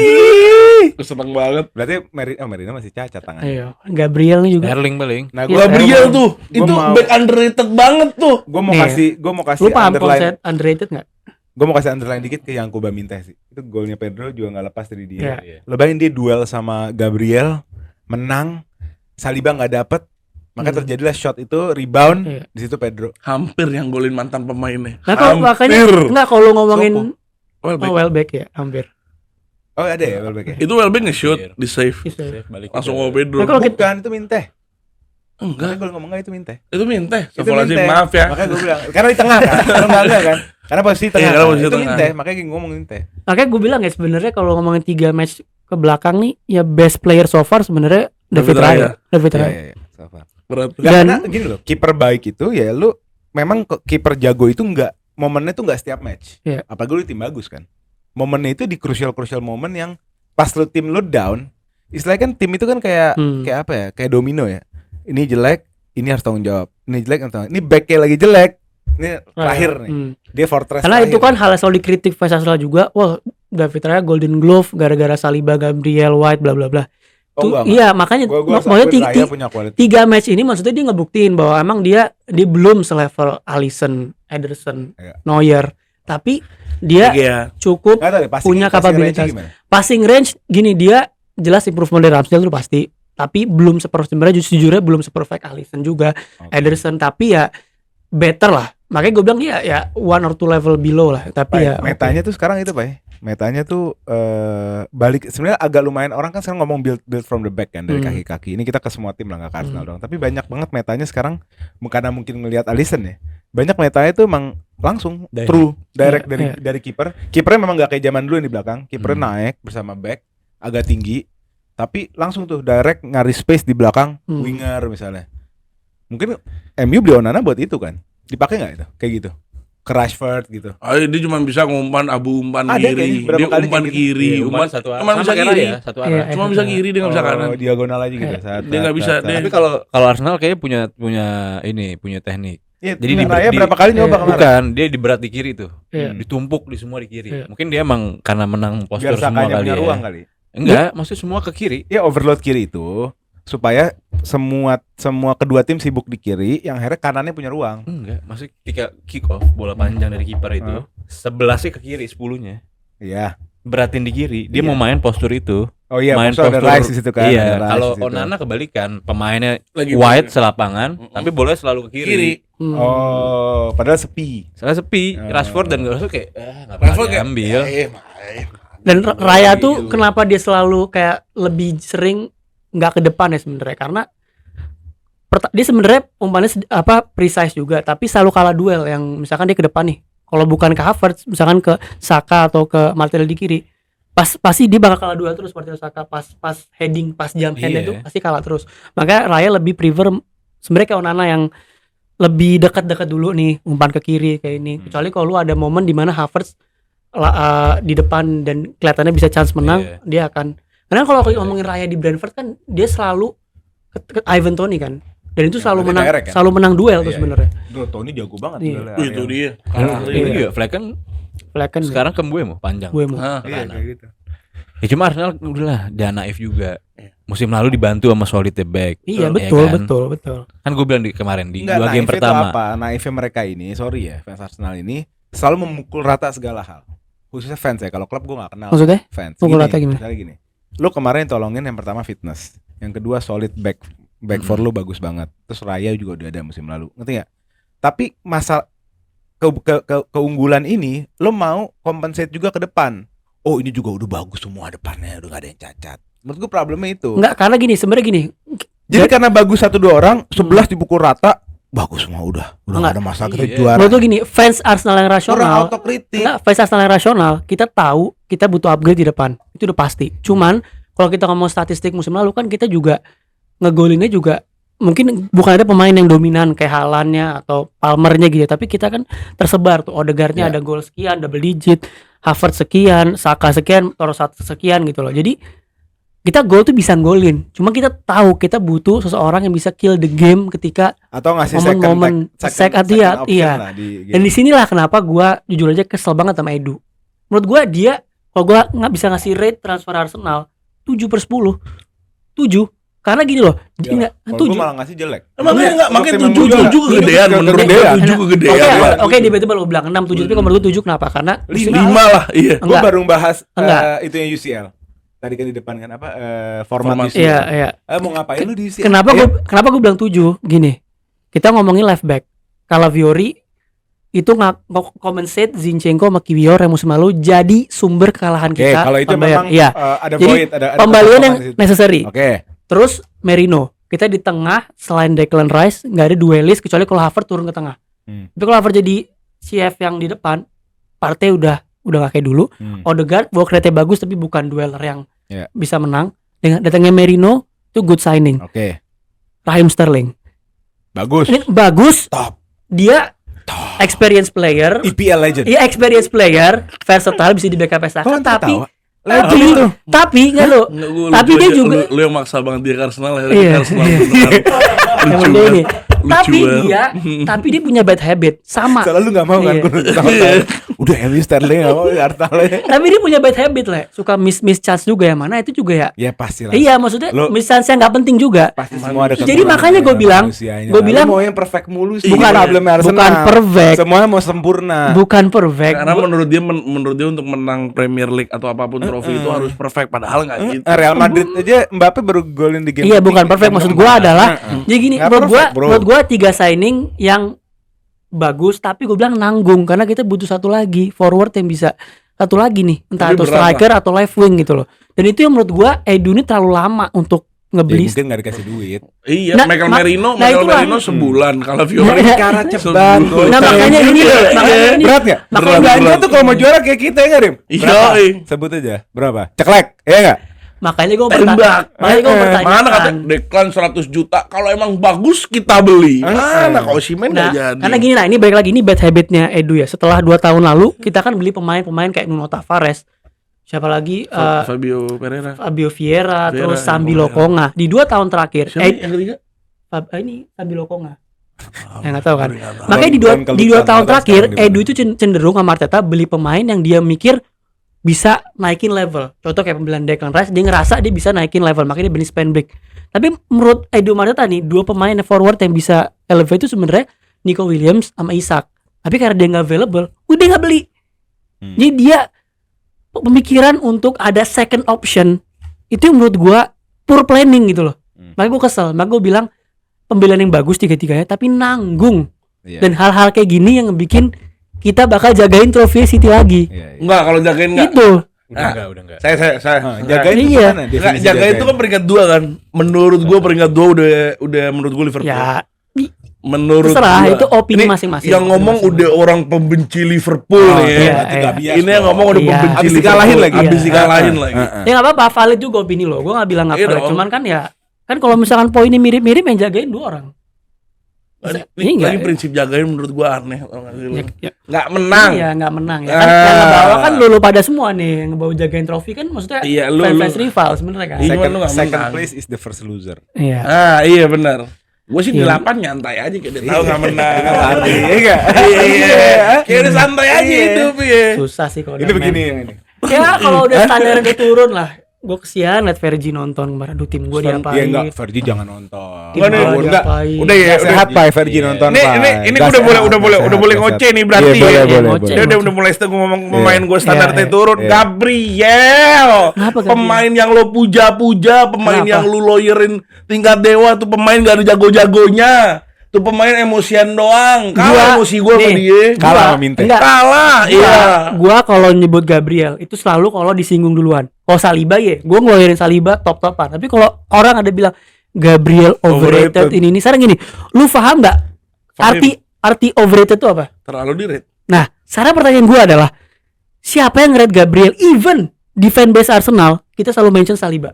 Gue seneng banget. Berarti Merino masih cacat tangannya. Ayo, Gabriel nih juga. Erling paling. Nah, Iya, Gabriel tuh, gua itu mau- back underrated banget tuh. Gue mau Nih. kasih, gue mau kasih Lu paham underline, konsep underrated nggak? gue mau kasih underline dikit ke yang Kuba minta sih. Itu golnya Pedro juga nggak lepas dari dia. Iya. Lo bayangin dia duel sama Gabriel, menang, Saliba nggak dapet, maka terjadilah shot itu rebound, Iya. di situ Pedro. Hampir yang golin mantan pemainnya. Nah, kalau makanya nggak kalau lu ngomongin Welbeck. Welbeck ya, hampir. Oh ada ya Welbeck ya? Itu Welbeck nge-shoot di save. Bisa. Balik Langsung ke- mau Pedro. Nah, kalau kita Bukan, itu Minte. Enggak, Makanya kalau ngomong nggak itu Minte. itu Minte. Itu Astagfirullahaladzim, Minte. maaf ya. Makanya gue bilang, karena di tengah kan, karena enggak kan. Karena posisi tengah. Iya, karena kan. posisi Itu tengah. Minte, makanya gue ngomong Minte. makanya gue bilang ya sebenarnya kalau ngomongin 3 match ke belakang nih ya best player so far sebenarnya David David Raya. Raya. David Iya, Raya. iya, iya. So far. Berat. Nggak, Dan- karena gini loh, kiper baik itu ya lu memang kiper jago itu enggak, momennya tuh enggak setiap match. Iya. Apalagi lu tim bagus kan. Momennya itu di crucial momen yang pas lu tim lu down, istilahnya kan tim itu kan kayak kayak apa ya? Kayak domino ya. Ini jelek, ini harus tanggung jawab. Ini jelek, harus tanggung. Ini backnya lagi jelek. Ini terakhir nih. Dia fortress. Karena itu terakhir. kan hal yang selalu dikritik fans Arsenal juga. Wah, David Raya Golden Glove gara-gara Saliba, Gabriel, White, bla bla bla. Oh, Tuh, enggak, iya makanya Gua maksudnya akuin Raya punya quality. 3 match ini maksudnya dia ngebuktiin bahwa emang dia belum selevel Alisson, Ederson, Iya. Neuer. Tapi dia Iya. cukup Nggak tahu deh, passing- punya passing kapabilitas. range-nya gimana? passing range gini, dia jelas improvement dari Ramsdale itu pasti, tapi belum sebenarnya jujurnya belum seperfect Alisson juga, Oke. Ederson, tapi ya better lah. Makanya gue bilang ya 1 or 2 level below lah. Tapi ya Metanya tuh sekarang itu Pak. Metanya tuh balik sebenarnya agak lumayan, orang kan sekarang ngomong build from the back kan, dari kaki-kaki. Ini kita ke semua tim lah, nggak ke Arsenal doang. Tapi banyak banget metanya sekarang, karena mungkin ngelihat Alisson ya. Banyak metanya tuh emang langsung true direct Iya, dari kiper. Kipernya memang nggak kayak zaman dulu yang di belakang. Kipernya naik bersama back agak tinggi, tapi langsung tuh direct ngari space di belakang winger misalnya. Mungkin MU beli Onana buat itu kan. Dipakai nggak itu? Kayak gitu. Ke Rashford gitu. Dia cuma bisa ngumpan umpan Ada kiri. kayaknya, berapa Dia kali umpan kayak gitu. kiri, Iya, umpan satu arah. cuma Sama bisa kayak kiri. Raya, satu Iya, arah. Cuma bisa kiri, dia nggak bisa kanan. Diagonal aja gitu. Dia nggak bisa, dia- Tapi kalau Arsenal kayaknya punya teknik. Iya, Jadi jadi Raya berapa kali nyoba kemarin? bukan, dia di berat di kiri tuh. Iya. Ditumpuk di semua di kiri. Iya. Mungkin dia emang karena menang postur Biar semua Sakanya kali punya ya. ruang kali. Enggak, maksudnya semua ke kiri. Ya overload kiri itu supaya semua kedua tim sibuk di kiri, yang akhirnya kanannya punya ruang. Enggak, maksudnya ketika kick off bola panjang dari kiper itu 11-nya ke kiri, 10-nya. Iya. Beratin di kiri. Dia Iya. mau main postur itu. Oh iya, main maksudnya ada Rice di situ kan. Iya, ada Rice kalau di situ. Onana kebalikan, pemainnya Lagi wide selapangan, tapi bolanya selalu ke kiri. Kiri. Oh, padahal sepi. Salah sepi, Oh. Rashford dan Rashford kayak nggak Rashford pernah diambil. Dan Raya tuh kenapa dia selalu kayak lebih sering nggak ke depan ya sebenarnya, karena dia sebenarnya umpannya precise juga, tapi selalu kalah duel. Yang misalkan dia ke depan nih, kalau bukan ke Havertz, misalkan ke Saka atau ke Martinelli di kiri, pasti dia bakal kalah duel terus. Martinelli, Saka pas heading, pas jump hand itu pasti kalah terus. Makanya Raya lebih prefer sebenarnya kayak Onana yang lebih dekat-dekat dulu nih, umpan ke kiri kayak ini. Kecuali kalau lu ada momen di mana Havertz di depan dan kelihatannya bisa chance menang, dia akan. Karena kalau ngomongin Raya di Brentford kan dia selalu ke Ivan Toney kan, dan itu selalu menang, direct kan? selalu menang duel tuh Iya, sebenarnya. Bro, Tony jago banget Iya. duelnya. Itu dia. Ini juga Fleck kan Flecken sekarang ke Mbeumo panjang. gue mau. Iya, kayak gitu. Ya cuma Arsenal udahlah dia naif juga. Musim lalu dibantu sama solid back. Iya Ya betul, kan? betul. Kan gue bilang kemarin di Enggak, 2 game naifnya pertama. itu apa? Naifnya mereka ini, sorry ya, fans Arsenal ini selalu memukul rata segala hal. Khususnya fans ya, kalau klub gue gak kenal. Maksudnya? Fans. Pukul Gini, rata gimana? Misalnya gini. Lu kemarin tolongin yang pertama fitness, yang kedua solid back four lu bagus banget. Terus Raya juga udah ada musim lalu, ngerti nggak? Tapi masalah keunggulan ini, lu mau compensate juga ke depan. Oh ini juga udah bagus semua depannya, udah gak ada yang cacat. Menurut gue problemnya itu. Enggak, karena gini, sebenarnya gini. Jadi karena bagus 1-2 orang, 11 dipukul rata, bagus semua udah Enggak. gak ada masalah kita Iya. juara. Menurut gue gini, fans Arsenal yang Orang rasional, autokritik. enggak, fans Arsenal yang rasional, kita tahu kita butuh upgrade di depan. Itu udah pasti. Cuman kalau kita ngomong statistik musim lalu kan kita juga ngegolinnya juga mungkin bukan ada pemain yang dominan kayak Haalandnya atau Palmernya gitu, tapi kita kan tersebar tuh. Odegaardnya Ya. ada gol sekian, double digit, Havertz sekian, Saka sekian, Trossard sekian gitu loh. Jadi kita gol tuh bisa golin. Cuma kita tahu kita butuh seseorang yang bisa kill the game ketika Atau ngasih momen-momen second option iya. lah di game. dan disinilah kenapa gua jujur aja kesel banget sama Edu. Menurut gua dia kalau gua nggak bisa ngasih rate transfer Arsenal 7/10, 7 karena gini loh, dia nggak Kalau gue 7. malah ngasih jelek. Makanya enggak, makanya Tim yang 7 muda. kegedean menurut gue, Kegedean. 7 kegedean. Oke, Oke, debatable lo bilang 6 7 tapi kalau menurut gua 7 kenapa? Karena 5 lah, iya. Gue Enggak. baru bahas Enggak. itu yang UCL. Tadi kan di depan kan apa format Format. UCL. iya. Mau ngapain lu di UCL? Kenapa gua bilang 7? Gini. Kita ngomongin left back. Calafiori itu compensate Zinchenko sama Kiwior yang musim lalu jadi sumber kekalahan Oke, kita. kalau itu pembalian. memang Iya. ada Jadi, void, ada Pembalian yang kekosongan di situ. necessary. Oke. Terus Merino, kita di tengah selain Declan Rice nggak ada duelis kecuali kalau Havertz turun ke tengah. Tapi kalau Havertz jadi CF yang di depan, Partey udah nggak kayak dulu. Odegaard work rate bagus tapi bukan dueler yang Iya. bisa menang. Dengan datangnya Merino itu good signing. Oke. Raheem Sterling Bagus. ini bagus. Top. Dia experience player. EPL legend. Iya experience player, versatile bisa di backup Saka, Kok ente tapi tahu? Legend itu. tapi enggak lo. Enggak, gua Tapi lucu dia aja. juga- lu yang maksa banget dia ke Arsenal ya. Iya. Arsenal beneran. Yang Lucu penting ini. banget. Tapi Lucu tapi dia punya bad habit sama. Soalnya lu gak mau kan Iya. gue tahun-tahun. Udah MU Sterling gak mau Arsenal. Tapi dia punya bad habit lah, suka miss chance juga yang mana itu juga ya. Ya pasti lah. Iya maksudnya Lo- miss chance yang nggak penting juga. Pasti semua ada Jadi kekurangan makanya gue bilang, manusianya. gue Lu bilang mau yang perfect mulu sih. Bukan- problemnya Arsenal. bukan perfect. Semuanya mau sempurna. bukan perfect. Karena menurut dia untuk menang Premier League atau apapun trofi itu harus perfect, padahal nggak gitu. Real Madrid aja Mbappe baru golin di game. Iya penting. bukan perfect, maksud gua adalah jadi gini, Nggak menurut perfect, bro. gua 3 signing yang bagus tapi gue bilang nanggung karena kita butuh satu lagi forward yang bisa satu lagi nih, entah Tapi atau berat striker atau left wing gitu loh. Dan itu yang menurut gua Edu ini terlalu lama untuk Ya, ngebeli. mungkin gak dikasih duit. Iya, Nah, Michael nah Merino itulah. sebulan, kalau Fiori Nah, Cara sebulan. cepat. Nah, makanya ini Berat gak? makanya Belanja berat. tuh kalau mau juara kayak kita ya gak Rim? Iya, Berapa? iya. Sebut aja. Berapa? Ceklek, iya gak? makanya gue Tembak. makanya gue Mana kata Declan 100 juta, kalau emang bagus kita beli. Mana kalau Osimhen Nah, nggak jadi. karena gini, nah ini balik lagi, ini bad habitnya Edu ya. Setelah 2 tahun lalu kita kan beli pemain-pemain kayak Nuno Tavares, siapa lagi, Fabio Pereira. Fabio Vieira, Vieira, terus Sambi Vieira. Lokonga di 2 tahun terakhir. Siapa yang ketiga? Ini Sambi Lokonga. Nggak tahu kan. Nggak tahu. Makanya Belum di dua keluar tahun sekarang terakhir di mana. Edu itu cenderung sama Arteta beli pemain yang dia mikir bisa naikin level. Contoh kayak pembelian Declan Rice, dia ngerasa dia bisa naikin level, makanya dia beli Spanbreak. Tapi menurut Edu Arteta nih, 2 pemain forward yang bisa elevate itu sebenarnya Nico Williams sama Isak. Tapi karena dia nggak available, udah nggak beli. Jadi dia pemikiran untuk ada second option itu yang menurut gua poor planning gitu loh. Makanya gua kesel, makanya gua bilang pembelian yang bagus tiga-tiganya tapi nanggung. Iya. Dan hal-hal kayak gini yang bikin kita bakal jagain trofi City lagi. Iya, iya. Enggak, kalau jagain enggak. Itu. Udah enggak. Saya. Jagain itu Iya. mana? Enggak, Definisi jagain itu kan peringkat 2 kan. Menurut gua peringkat 2 udah menurut gua Liverpool. Ya, Menurut terserah, gua. itu opini Ini masing-masing. Yang ngomong udah orang pembenci Liverpool Oh, nih. iya, berarti iya. nggak bias Ini yang dong. ngomong udah Iya. pembenci Abis Liverpool. dikalahin lagi. Abis Iya. dikalahin lagi. Ya nggak apa-apa, valid juga opini lo. Gue nggak bilang nggak Iya valid, dong. cuman kan ya kan kalau misalkan poinnya mirip-mirip yang jagain 2 orang. Ini Iya, lagi iya. prinsip jagain menurut gua aneh. Tau nggak sih lu? Ya, Nggak menang. Iya nggak menang ya kan. Yang ngebawa kan lu pada semua nih yang ngebawa jagain trofi kan, maksudnya Iya, lu- fans lu- rival sebenarnya kan. Iya. Second, Lu nggak second menang. place is the first loser. Iya. Ah iya benar. Gue sih di Iya. 8 nyantai aja kayak dia tahu nggak menang. Iya enggak? Iya, kayak udah santai aja Iya. hidup ya. Susah sih kalau Ini udah begini main. yang ini. Ya kalau udah standar udah turun lah. gue kesian liat Fergie nonton kemarin. Aduh, tim gue diapain. Iya enggak, Fergie jangan nonton. Tim Enggak, gue enggak. diapain. Udah ya, Nggak sehat Pak Fergie nonton Ini Pak. ini Nggak udah boleh sehat, udah boleh nggak udah boleh sehat. ngoceh nih berarti. Iya, boleh, ya. boleh, ngoceh. boleh. Dia udah mulai setengah ngomong pemain gue standarnya Iya. turun. Iya. Gabriel, Kenapa Gabriel? pemain yang lo puja-puja, pemain Kenapa? yang lu lawyerin tingkat dewa tuh pemain gak ada jago-jagonya. Tuh pemain emosian doang. Kalah emosi gue sama nih, dia. Kalah sama Minte. Enggak. Kalah, iya. Gua kalau nyebut Gabriel itu selalu kalau disinggung duluan. Kalau Saliba ya, gua ngeluarin Saliba top-topan. Tapi kalau orang ada bilang Gabriel overrated, Overrated. ini sekarang gini, lu paham nggak Fahim. arti overrated itu apa? Terlalu di-rate. Nah, sekarang pertanyaan gua adalah siapa yang nge-rate Gabriel? Even di fanbase Arsenal kita selalu mention Saliba.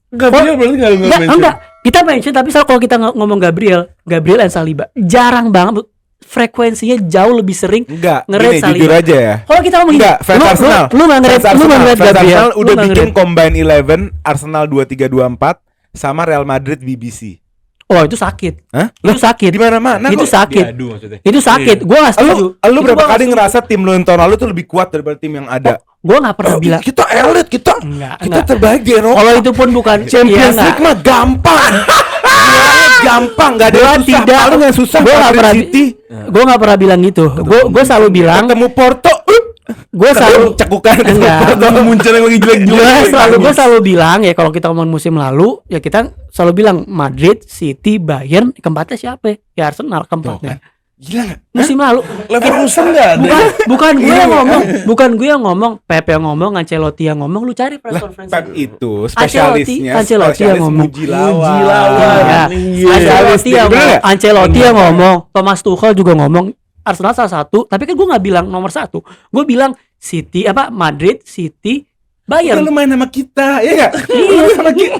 Gabriel berarti gak Enggak. Kita mention tapi kalau kita ngomong Gabriel and Saliba jarang banget, frekuensinya jauh lebih sering. Enggak, Nge-rate gini, Saliba. jujur aja ya. Kalau kita ngomong Enggak, fans Arsenal. lu nggak nge-rate Fans Gabriel. Arsenal Lu udah nggak bikin nge-rate. combine 11 Arsenal 2324 sama Real Madrid BBC. Oh, itu sakit. Hah? Itu sakit. Di mana-mana Itu kok. sakit. Diadu maksudnya. Itu sakit. Gua nggak setuju. Lu Itu berapa gua nggak kali setuju. ngerasa tim lu yang tahun lalu tuh lebih kuat daripada tim yang ada? Gua nggak pernah bilang. Kita elit, kita Enggak. terbaik di Eropa. Kalau itu pun bukan Champions iya, League mah gampang. Gampang, enggak ada Gua yang susah. tidak. Paling yang susah Gua nggak Madrid pernah. City. Gua nggak pernah bilang gitu. Gua selalu bilang. Ketemu Porto, Gua selalu cekukan. enggak. Muncul yang lagi jelek-jelek. Gue selalu bilang ya kalau kita ngomong musim lalu ya kita selalu bilang Madrid, City, Bayern, keempatnya siapa? Ya Arsenal keempatnya. Gila enggak? Musim lalu Leverkusen enggak ada. bukan gue yang ngomong, bukan gue yang ngomong, Pep yang ngomong, Ancelotti yang ngomong, lu cari press conference. Pep itu spesialisnya Ancelotti yang ngomong. muji lawan. Muji lawan. Ya, Iya. Ancelotti yang Bener ngomong, nggak? Ancelotti yang ngomong, Thomas Tuchel juga ngomong, Arsenal salah satu, tapi kan gue nggak bilang nomor satu, gue bilang City Madrid, City, Bayern. Lu main sama kita, ya enggak? Lu sama kita.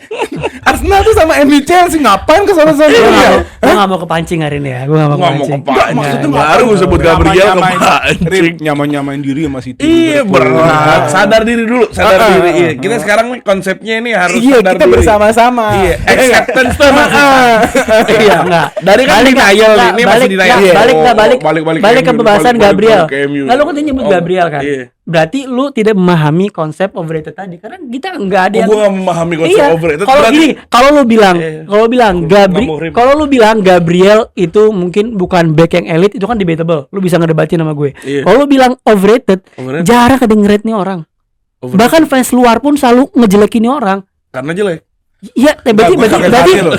Arsenal tuh sama MU Chelsea ngapain ke sana-sana ya? Gue gak mau kepancing hari ini ya. Gue gak mau Nggak mau kepancing. kepancing. Maksudnya Nggak. baru sebut Gabriel kepancing. Rip, nyamain diri sama City. Iya berat. Sadar diri dulu, sadar Ah, diri. ah, Iya. ah. Kita sekarang nih konsepnya ini harus Iya, sadar kita diri. bersama-sama. Iya, acceptance tuh maksudnya. Iya enggak. Dari kan denial nih, ini masih denial. Balik Balik ke pembahasan Gabriel. MU. Lalu kan dia nyebut Gabriel kan. Iya. Berarti lu tidak memahami konsep overrated tadi karena kita enggak ada Oh, yang gua gak memahami konsep Iya. overrated. Kalau Berarti- gini, kalau lu bilang, Iya. Gabriel, kalau lu bilang Gabriel itu mungkin bukan back yang elit, itu kan debatable. Lu bisa ngedebatin sama gue. Iya. Kalau lu bilang overrated, Overrated. jarang ada yang nge-rate nih orang. Overrated. Bahkan fans luar pun selalu ngejelekin nih orang. Karena jelek. Iya, berarti gua sakit hati loh.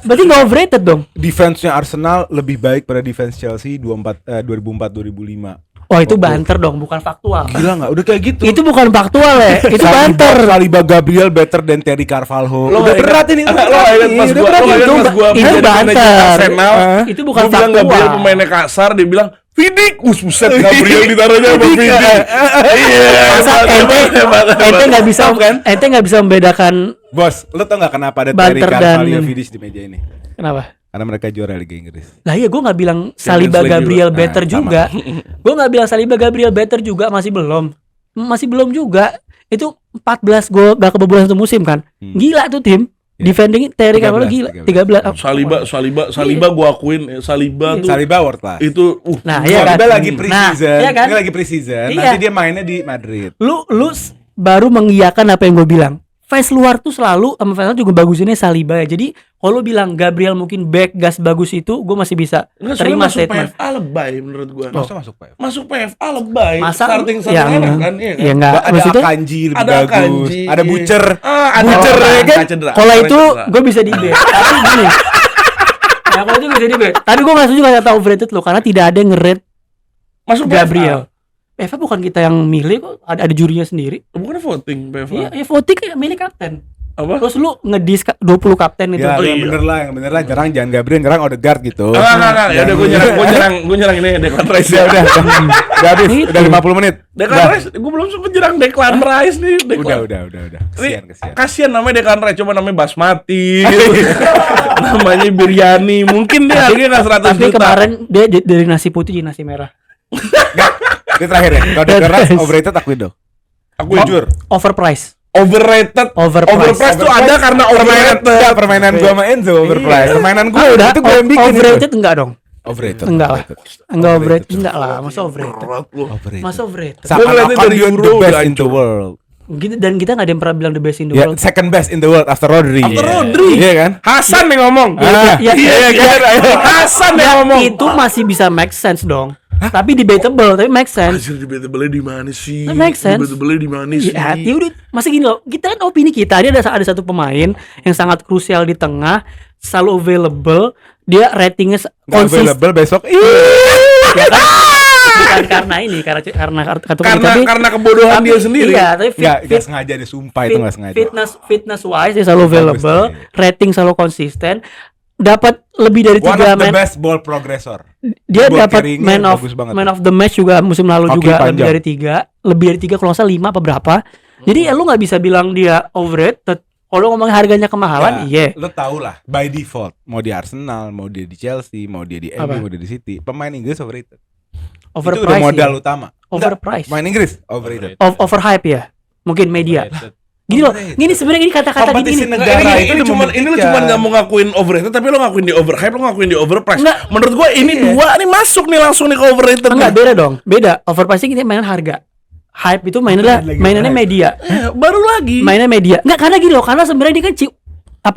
berarti nggak overrated dong. Defense-nya Arsenal lebih baik pada defense Chelsea 2004-2005. Oh itu banter dong, bukan faktual. Gila enggak? Udah kayak gitu. Itu bukan faktual ya, itu banter. Saliba Gabriel better than Terry Carvalho. Lo Udah nggak berat ini. Lo ingat pas Udah gua, berat lo ini. ingat pas gua itu menjadi banter. manajer Arsenal. Itu bukan Gua bilang faktual. Gabriel pemainnya kasar, dia bilang Vidic, buset Gabriel ditaruhnya sama Vidic. Iya. Masa ente nggak bisa kan? ente nggak bisa membedakan Bos, lo tau gak kenapa ada Terry Banter Carvalho dan- Vidic di meja ini? kenapa? Karena mereka juara Liga Inggris. Lah iya gue nggak bilang Saliba League Gabriel juga. better Nah, juga. Gue nggak bilang Saliba Gabriel better juga, masih belum juga. Itu 14 gol gak kebobolan satu musim kan. Gila tuh tim. Iya. Defending Terry 13, Carvalho gila. 13. 13. Saliba gua akuin Saliba tuh Saliba world class. itu Nah, iya kan. Saliba lagi pre-season. iya kan? Dia lagi pre-season. Iya. Nanti dia mainnya di Madrid. Lu baru mengiyakan apa yang gue bilang. Fans luar tuh selalu sama fans luar juga bagusinnya Saliba ya. Jadi kalau lu bilang Gabriel mungkin back gas bagus itu, gue masih bisa Enggak, soalnya terima masuk statement. PFA lebay menurut gua. Masa masuk Pak? Masuk PFA lebay. Masa starting yang enak kan? Iya kan? ya enggak Ada maksudnya Akanji lebih Ada bagus. Akanji. Ada Butcher. Ada Butcher, ya kan? cedera. kalau itu Cedera. gue bisa debate. Tapi gini. Ya kalau itu bisa debate. Tapi gue gak setuju kata overrated lo karena tidak ada yang nge-rate masuk Gabriel. PFA bukan kita yang milih kok, ada jurinya sendiri. PFA. Bukan voting PFA. Iya, ya voting kayak milih kapten. Apa? Terus lu ngedis 20 kapten itu. Ya, Oh, yang iya. bener lah, nyerang jangan Gabriel, nyerang Odegaard gitu. Enggak. Ya udah gua nyerang ini Declan Rice Ya ya. udah habis, Itu. udah 50 menit. Declan Rice, gua belum sempet nyerang Declan Rice nih. Udah. Ini Kesian. kasihan namanya Declan Rice, coba namanya Basmati gitu. Namanya Biryani, mungkin dia harganya nggak 100 Tapi juta. kemarin dia dari nasi putih jadi nasi merah. Ini terakhir ya. Kalau Declan Rice overrated aku itu. Aku jujur Overpriced. overpriced tuh ada karena overrated. Enggak, permainan gua sama Enzo overpriced. Permainan gua Ah, udah itu gua yang bikin itu. overrated enggak dong? Overrated. Enggak lah. Enggak overrated enggak lah, masa overrated. Overrated. Masa overrated. Gua ngeliatin Seakan-akan dari you're Euro the best udah in the world. Gitu, dan kita nggak ada yang pernah bilang the best in the Ya, world. second best in the world after Rodri. After Rodri. Iya kan? Hasan yang ngomong. Ah, Ya, Iya kan? Hasan yang ngomong. itu masih bisa make sense dong. Tapi debatable, tapi make sense. Hasil debatable di mana sih? That makes sense. Debatable di mana sih? Ya, ya udah, masih gini loh. Kita kan opini kita, dia ada satu pemain yang sangat krusial di tengah, selalu available, dia ratingnya Nggak konsisten. available besok. Ya kan? Bukan karena ini, karena kartu kredit, tapi Karena kebodohan dia sendiri. Iya, tapi Nggak sengaja dia sumpah itu nggak sengaja. fitness wise dia selalu available, Bagus, rating selalu konsisten, dapat lebih dari One 3 of the man. best ball progressor. Dia ball dapat carrying-nya man bagus banget. of the match juga musim lalu Hoki juga panjang. lebih dari 3 kalau nggak salah 5 apa berapa. Jadi ya lu nggak bisa bilang dia overrated. Kalau ngomong harganya kemahalan, iya. Lo tau lah, by default mau di Arsenal, mau dia di Chelsea, mau dia di Apa? MU, mau dia di City, pemain Inggris overrated. Itu udah Overpriced. modal Ya. utama. Overpriced. Pemain Inggris overrated. Overhype ya. Mungkin media. Gini loh, Overrated. gini sebenarnya gini kata-kata Kompetisi gini. negara. Enggak, itu ini udah cuma ini lu membuktikan. cuma nggak mau ngakuin overrated, tapi lo ngakuin di overhype, lo ngakuin di overpriced. Enggak. Menurut gua ini dua nih masuk nih langsung nih ke overrated. Enggak, beda dong. Beda. Overpricing kita mainan harga. Hype itu mainannya media. Baru lagi. Mainnya media. Enggak, karena gini loh, karena sebenarnya dia kan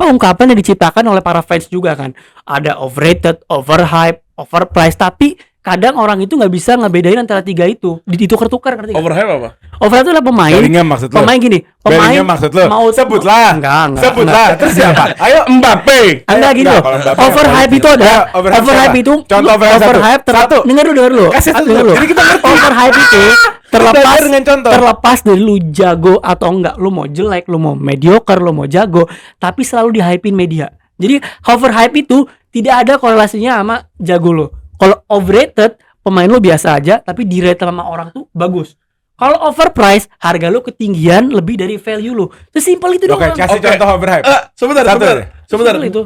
ungkapan yang diciptakan oleh para fans juga kan. Ada overrated, overhype, overpriced, tapi kadang orang itu nggak bisa ngebedain antara tiga itu. Ditukar-tukar, ngerti nggak? Overhype apa? Overhype itu adalah pemain. Bellingham maksud lo? Pemain gini, Bellingham maksud lo? Sebutlah. Enggak. Sebutlah. Terus siapa? Ayo. Mbappe. Enggak gini loh. kalau Mbappe Overhype itu ada. Ya, overhype Overhype siapa? itu Contoh overhype overhype satu. dengar dulu. Kasih satu. Dengar dulu. Jadi kita ngerti. Overhype itu terlepas belajar dengan contoh. terlepas dari lu jago atau enggak, lu mau jelek, lu mau mediocre, lu mau jago, tapi selalu di-hypein media. Jadi overhype itu tidak ada korelasinya sama jago lu. Kalau overrated, pemain lu biasa aja tapi di-rate sama orang tuh bagus. Kalau overpriced, harga lu ketinggian lebih dari value lu. Sesimpel itu doang. Oke, kasih Oke. contoh overhype. Sebentar. Satu. Sesimpel itu.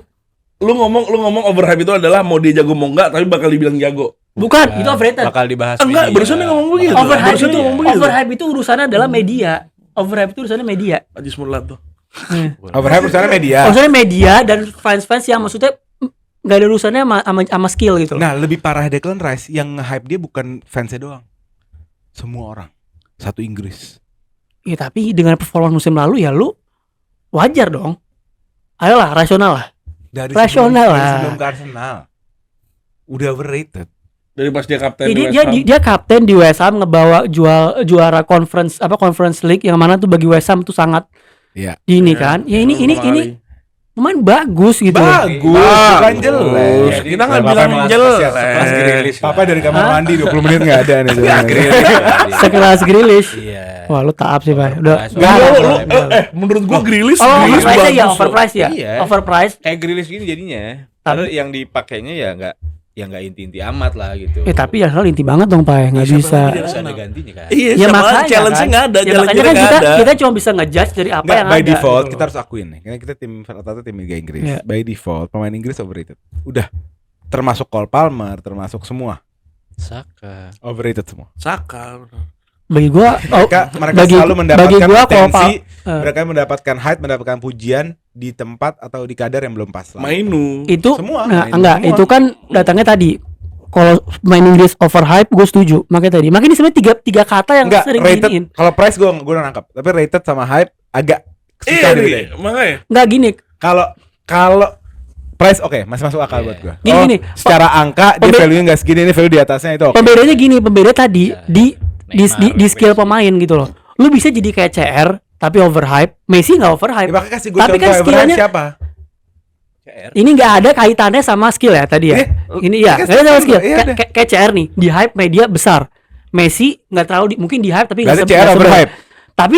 Lu ngomong overhype itu adalah mau dia jago mau enggak, tapi bakal dibilang jago. Bukan, itu overrated. Bakal dibahas Enggak, media. barusan dia ngomong begitu. Overhype Barusan itu, dia ngomong begitu. overhype itu urusannya adalah media. Overhype itu urusannya media. Ajis mulat tuh. Overhype urusannya media. Urusannya media dan fans-fans yang maksudnya nggak ada urusannya sama skill gitu. Nah, lebih parah Declan Rice yang nge-hype dia bukan fansnya doang. Semua orang. Satu Inggris. Ya tapi dengan performa musim lalu ya lu wajar dong. Ayolah, rasional lah. Rasional lah. Sebelum ke Arsenal. Udah overrated. Dari pas dia kapten Jadi di West dia, Ham. dia kapten di West Ham ngebawa juara conference league yang mana tuh bagi West Ham tuh sangat Iya. ini kan. Ya ini pemain bagus gitu. Bagus, bukan jelek. Kita nggak Papa bilang emang jelek. sekelas Grealish lah. Papa dari kamar mandi 20 menit nggak ada nih. Sekelas Grealish. Iya. Wah, lu taap sih, Pak. Udah. Nggak, nggak ada, Lu, Pak. menurut gua Grealish Oh, Grealish overpriced ya, bagus. overpriced ya. Iya. Overpriced. Kayak Grealish gini jadinya. Lalu yang dipakainya ya nggak inti-inti amat lah gitu. Tapi ya inti banget dong, Pak. Nggak bisa. harus ada gantinya kan. Iya, Ya sama makanya challenge-nya kan. nggak ada, Ya makanya challenge-nya kan nggak ada. kita cuma bisa ngejudge dari apa Nggak, yang by ada. default gitu kita loh. harus akuin nih. Karena kita tim rata-rata tim Liga Inggris. Iya. By default pemain Inggris overrated. Udah. Termasuk Cole Palmer, termasuk semua Saka. overrated semua. Saka. Bagi gua Mereka bagi- selalu mendapatkan bagi gua kalau atensi, Pal- mereka mendapatkan hype, mendapatkan pujian di tempat atau di kadar yang belum pas lah. Mainu. itu Semua, nah, main enggak, semua. itu kan datangnya tadi. Kalau main Inggris overhype gue setuju. Makanya tadi. Makanya ini sebenarnya tiga kata yang Enggak, sering rated. diiniin. Kalau price gue udah nangkap, tapi rated sama hype agak susah Iya dibedain. nih, makanya. Enggak gini. Kalau price oke, masih masuk akal buat gue. Gini. Secara angka dia Pembe- value-nya nggak segini, ini value di atasnya itu oke. Pembedanya gini, pembeda tadi di Neymar, di skill Messi. pemain gitu loh. Lu bisa jadi kayak CR tapi overhype. Messi nggak Ya, overhype. makanya kasih gue Tapi contoh kan overhype skillnya- siapa? Ini nggak ada kaitannya sama skill ya tadi ya. Ini ya, kan nggak ada sama skill, skill. iya ada. Kayak CR nih, di hype media besar. Messi nggak terlalu mungkin di hype tapi Berarti nggak CR nggak overhype. Tapi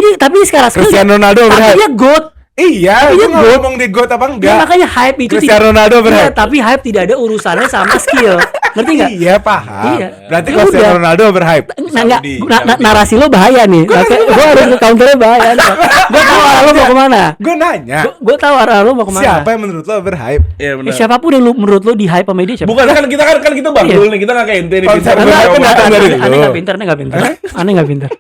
sekarang skill Cristiano Ronaldo tapi overhype. dia GOAT. Iya, Tapi gue dia nggak GOAT. ngomong di GOAT apa Ya, enggak. makanya hype itu Cristiano Ronaldo overhype. Iya, tapi hype tidak ada urusannya sama skill. Ngerti nggak? Iya, paham. Iya. Berarti Ya Cristiano udah. Ronaldo overhype. Narasi lo bahaya nih. Gue harus ke counternya bahaya. Gue tahu arah lo mau kemana. Gue nanya, Gue tahu arah lo mau kemana. siapa yang menurut lo overhype? Iya benar. Siapapun yang menurut lo di hype sama dia siapa? Bukan kan kita bandul nih, kita nggak kayak ente nih. Konsep pintar. gue Aneh, kan datang dari aneh lu. nggak pintar, aneh nggak pintar, aneh nggak pintar.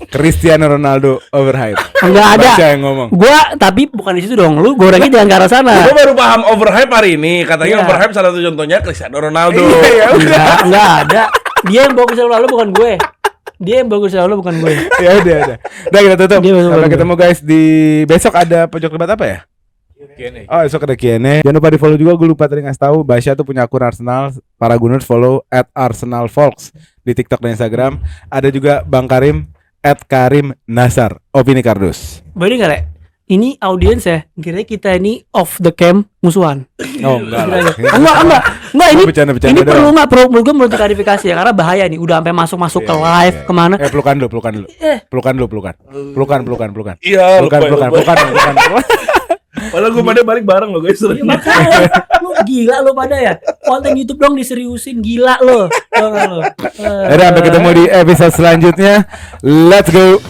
Cristiano Ronaldo overhype. Enggak ada. Baca yang ngomong. Gua tapi bukan di situ dong. Lu gorengnya jangan ke arah sana. Gue baru paham overhype hari ini. Katanya Iya. overhype salah satu contohnya Cristiano Ronaldo. Iya, ya udah. Enggak ada. Dia yang bawa Cristiano Ronaldo bukan gue. Dia yang bagus sama lo bukan gue. Ya udah. Udah kita tutup. Dia masuk Sampai bagus. ketemu guys di besok ada pojok debat apa ya? Oh besok ada Q&A. Jangan lupa di follow juga. Gue lupa tadi ngasih tahu. Basya tuh punya akun Arsenal. Para Gunners follow @ArsenalFolks di TikTok dan Instagram. Ada juga Bang Karim @KarimNasar. Opini Kardus. Boleh nggak, Le? Ini audiens ya, kira kita ini off the cam musuhan. Oh enggak lah. Enggak ini Bercanda-bercanda ini doang. perlu menurut gue perlu klarifikasi ya, karena bahaya nih, udah sampai masuk ke live kemana. Pelukan dulu. Pelukan. Iya, Pelukan. Padahal gue pada balik bareng lo guys. Ya, makanya lu gila lo pada ya, konten YouTube dong diseriusin, gila lo. Tau nggak lo? Sampai ketemu di episode selanjutnya. Let's go.